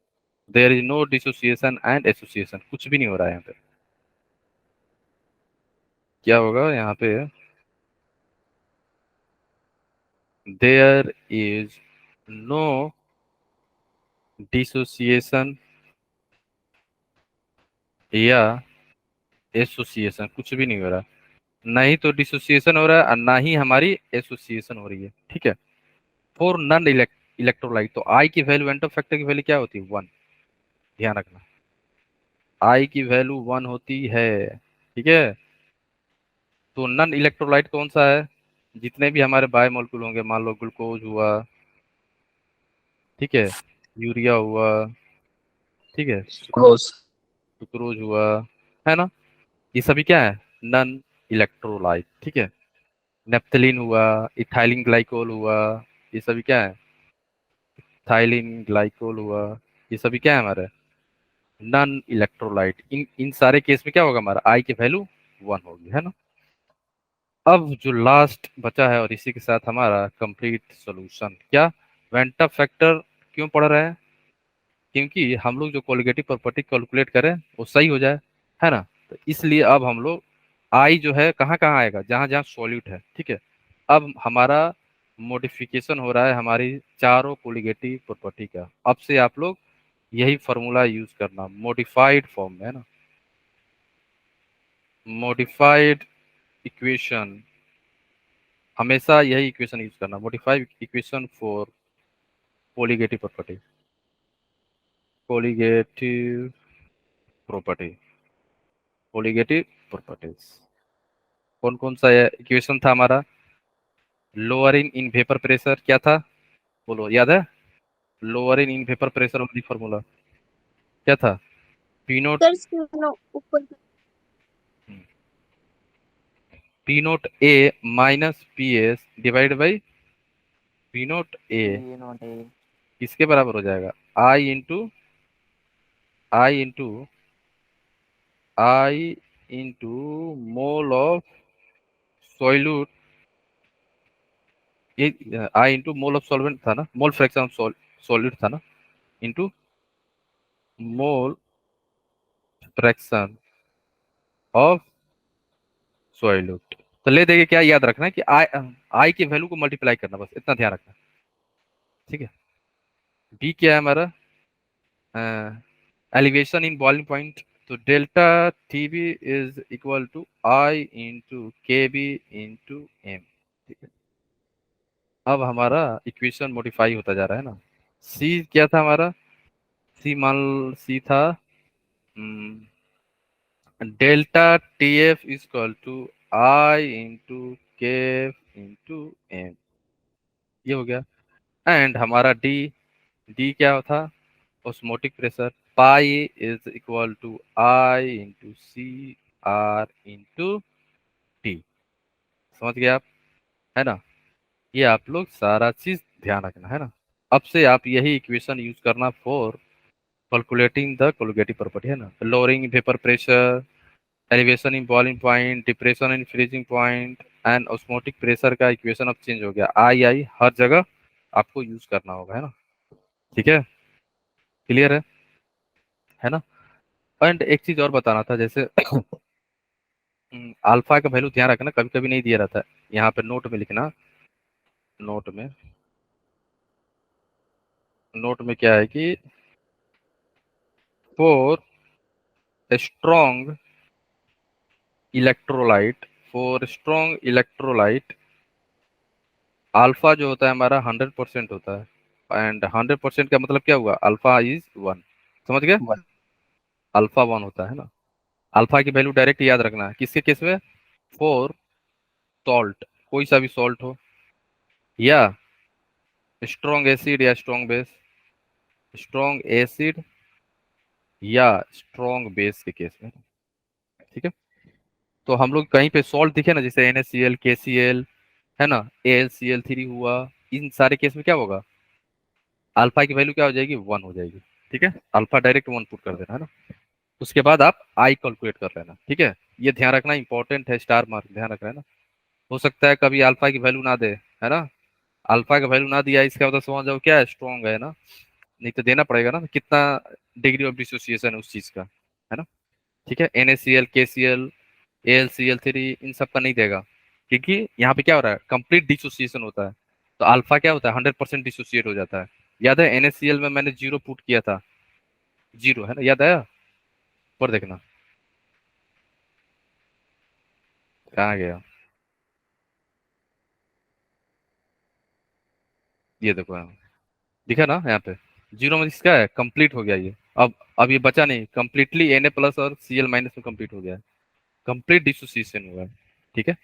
there is no dissociation and association, कुछ भी नहीं हो रहा है यहाँ पे, क्या होगा यहाँ पे, देयर इज नो डिसोसिएशन या एसोसिएशन, कुछ भी नहीं हो रहा, नहीं तो डिसोसिएशन हो रहा है और ना ही हमारी एसोसिएशन हो रही है, ठीक है। फॉर नन इलेक्ट्रोलाइट, तो आई की वैल्यू, एंटर फैक्टर की वैल्यू क्या होती है, 1, ध्यान रखना, आई की वैल्यू 1 होती है, ठीक है। तो नन इलेक्ट्रोलाइट कौन सा है, जितने भी हमारे बायोमोलिक्यूल होंगे, मान लो ग्लूकोज हुआ, ठीक है, यूरिया हुआ, ठीक है, Close. सुक्रोज हुआ, है ना, ये सभी क्या है, नन इलेक्ट्रोलाइट, ठीक है। नेप्थलीन हुआ, इथाइलिन ग्लाइकोल हुआ, ये सभी क्या है, थाइलिन ग्लाइकोल हुआ, ये सभी क्या है हमारे, नन इलेक्ट्रोलाइट। इन इन सारे केस में क्या होगा, हमारा आई की वैल्यू 1 होगी, है ना। अब जो लास्ट बचा है और इसी के साथ हमारा कंप्लीट सॉल्यूशन, क्या, वेंटा फैक्टर क्यों पढ़ रहे हैं, क्योंकि हम लोग जो कोलिगेटिव प्रॉपर्टी कैलकुलेट करें वो सही हो जाए, है ना। तो इसलिए अब हम लोग आई जो है कहाँ कहाँ आएगा, जहाँ जहाँ सॉल्यूट है, ठीक है। अब हमारा मॉडिफिकेशन हो रहा है हमारी चारों कोलिगेटिव प्रॉपर्टी का, अब से आप लोग यही फॉर्मूला यूज करना मॉडिफाइड फॉर्म में, है ना, मॉडिफाइड इक्वेशन, हमेशा यही इक्वेशन यूज करना, modified equation for colligative property, colligative property, colligative properties, कौन कौन सा इक्वेशन था हमारा, लोअरिंग इन वेपर प्रेशर क्या था, बोलो याद है, लोअरिंग इन वेपर प्रेशर वाली फॉर्मूला क्या था? पी नोट सर सुनो ऊपर P nought A minus P S divide by P nought A ये नॉट ए किसके बराबर हो जाएगा? I into mole of solute, ये I into mole of solvent था ना, मोल फ्रैक्शन ऑफ सॉल्यूट था ना, into mole fraction of solute. तो ले देंगे, क्या याद रखना है कि आई की वैल्यू को मल्टीप्लाई करना, बस इतना ध्यान रखना, ठीक है। बी क्या है हमारा? एलिवेशन इन बॉइलिंग पॉइंट, तो delta T B is equal to I into K B into M, ठीक है। अब हमारा इक्वेशन मॉडिफाई होता जा रहा है ना। सी क्या था हमारा? सी था delta T F is equal to I into K F into M, ये हो गया। एंड हमारा डी क्या था? Osmotic pressure, pi is equal to I into C R into T. समझ गए आप, है ना? ये आप लोग सारा चीज ध्यान रखना, है ना। अब से आप यही इक्वेशन यूज करना for calculating the colligative property, है ना। Lowering vapour pressure, elevation in boiling point, depression in freezing point and osmotic pressure का इक्वेशन अब चेंज हो गया। आई हर जगह आपको यूज करना होगा, है ना। ठीक है, क्लियर है ना। एंड एक चीज और बताना था, जैसे अल्फा का वैल्यू ध्यान रखना, कभी कभी नहीं दिया रहता है, यहाँ पे नोट में लिखना। नोट में क्या है कि फॉर स्ट्रॉन्ग इलेक्ट्रोलाइट अल्फा जो होता है हमारा 100% होता है। एंड 100% का मतलब क्या हुआ? अल्फा इज 1, समझ गए? 1 अल्फा 1 होता है ना। अल्फा की वैल्यू डायरेक्ट याद रखना है, किसके केस में? फॉर सॉल्ट, कोई सा भी सॉल्ट हो, या स्ट्रॉन्ग एसिड या स्ट्रॉन्ग बेस, स्ट्रॉन्ग एसिड या स्ट्रॉन्ग बेस के केस में, ठीक है। तो हम लोग कहीं पे सॉल्ट दिखे ना, जैसे NaCl, KCl, है ना, AlCl3 हुआ, इन सारे केस में क्या होगा? अल्फा की वैल्यू क्या हो जाएगी? 1 हो जाएगी, ठीक है। अल्फा डायरेक्ट 1 पुट कर देना, है ना। उसके बाद आप आई कैलकुलेट कर लेना, ठीक है। ये ध्यान रखना, इंपॉर्टेंट है, स्टार मार्क ध्यान रखना, है ना। हो सकता है कभी अल्फा की वैल्यू ना दे, है ना। अल्फा का वैल्यू ना दिया, इसका मतलब समझ जाओ क्या है? स्ट्रॉन्ग है ना। नहीं तो देना पड़ेगा ना, कितना डिग्री ऑफ डिसोसिएशन है उस चीज का, है ना। ठीक है, NaCl, KCl, AlCl3 इन सब का नहीं देगा, क्योंकि यहाँ पे क्या हो रहा है? कंप्लीट डिसोसिएशन होता है। तो अल्फा क्या होता है? 100% डिसोसिएट हो जाता है। याद है NaCl में मैंने 0 पुट किया था, 0, है ना, याद आया? पर देखना कहाँ गया, ये देखो यहाँ दिखा ना, यहाँ पे 0 में इसका है, कंप्लीट हो गया ये। अब ये बचा नहीं, कंप्लीटली Na प्लस और Cl माइनस में कंप्लीट हो गया है, कंप्लीट डिसोसिएशन हुआ है, ठीक है।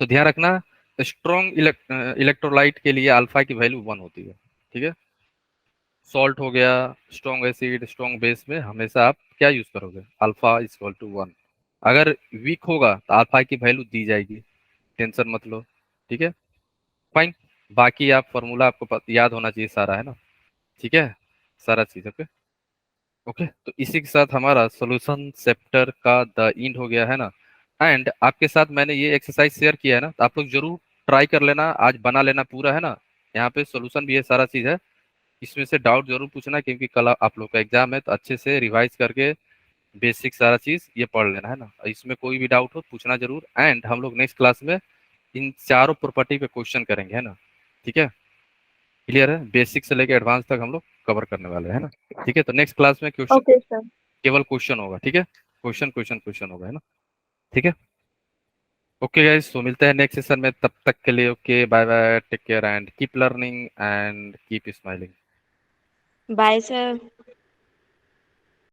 तो ध्यान रखना, स्ट्रॉन्ग इलेक्ट्रोलाइट के लिए अल्फा की वैल्यू 1 होती है, ठीक है। सॉल्ट हो गया, स्ट्रॉन्ग एसिड, स्ट्रॉन्ग बेस में हमेशा आप क्या यूज करोगे? Alpha is equal to 1। अगर वीक होगा तो अल्फा की वैल्यू दी जाएगी, टेंशन मत लो, ठीक है। फाइन, बाकी आप फॉर्मूला आपको याद होना चाहिए सारा, है ना, ठीक है, सारा चीज। ओके ओके, तो इसी के साथ हमारा सॉल्यूशन चैप्टर का द एंड हो गया, है ना। एंड आपके साथ मैंने ये एक्सरसाइज शेयर किया है ना, तो आप लोग जरूर ट्राई कर लेना, आज बना लेना पूरा, है ना। यहाँ पे सॉल्यूशन भी है, सारा चीज है, इसमें से डाउट जरूर पूछना, क्योंकि कल आप लोग का एग्जाम है, तो अच्छे से रिवाइज करके बेसिक सारा चीज ये पढ़ लेना, है ना। इसमें कोई भी डाउट हो पूछना जरूर। एंड हम लोग नेक्स्ट क्लास में इन चारों प्रॉपर्टी पे क्वेश्चन करेंगे, है ना, ठीक है। क्लियर है, बेसिक से लेके एडवांस तक हम लोग कवर करने वाले हैं ना, ठीक है। तो नेक्स्ट क्लास में क्वेश्चन, ओके सर केवल क्वेश्चन होगा, ठीक है, क्वेश्चन क्वेश्चन क्वेश्चन होगा, है ना, ठीक है। ओके गाइस, तो मिलते हैं नेक्स्ट सेशन में, तब तक के लिए okay, bye bye, take care and keep learning and keep smiling. Bye sir.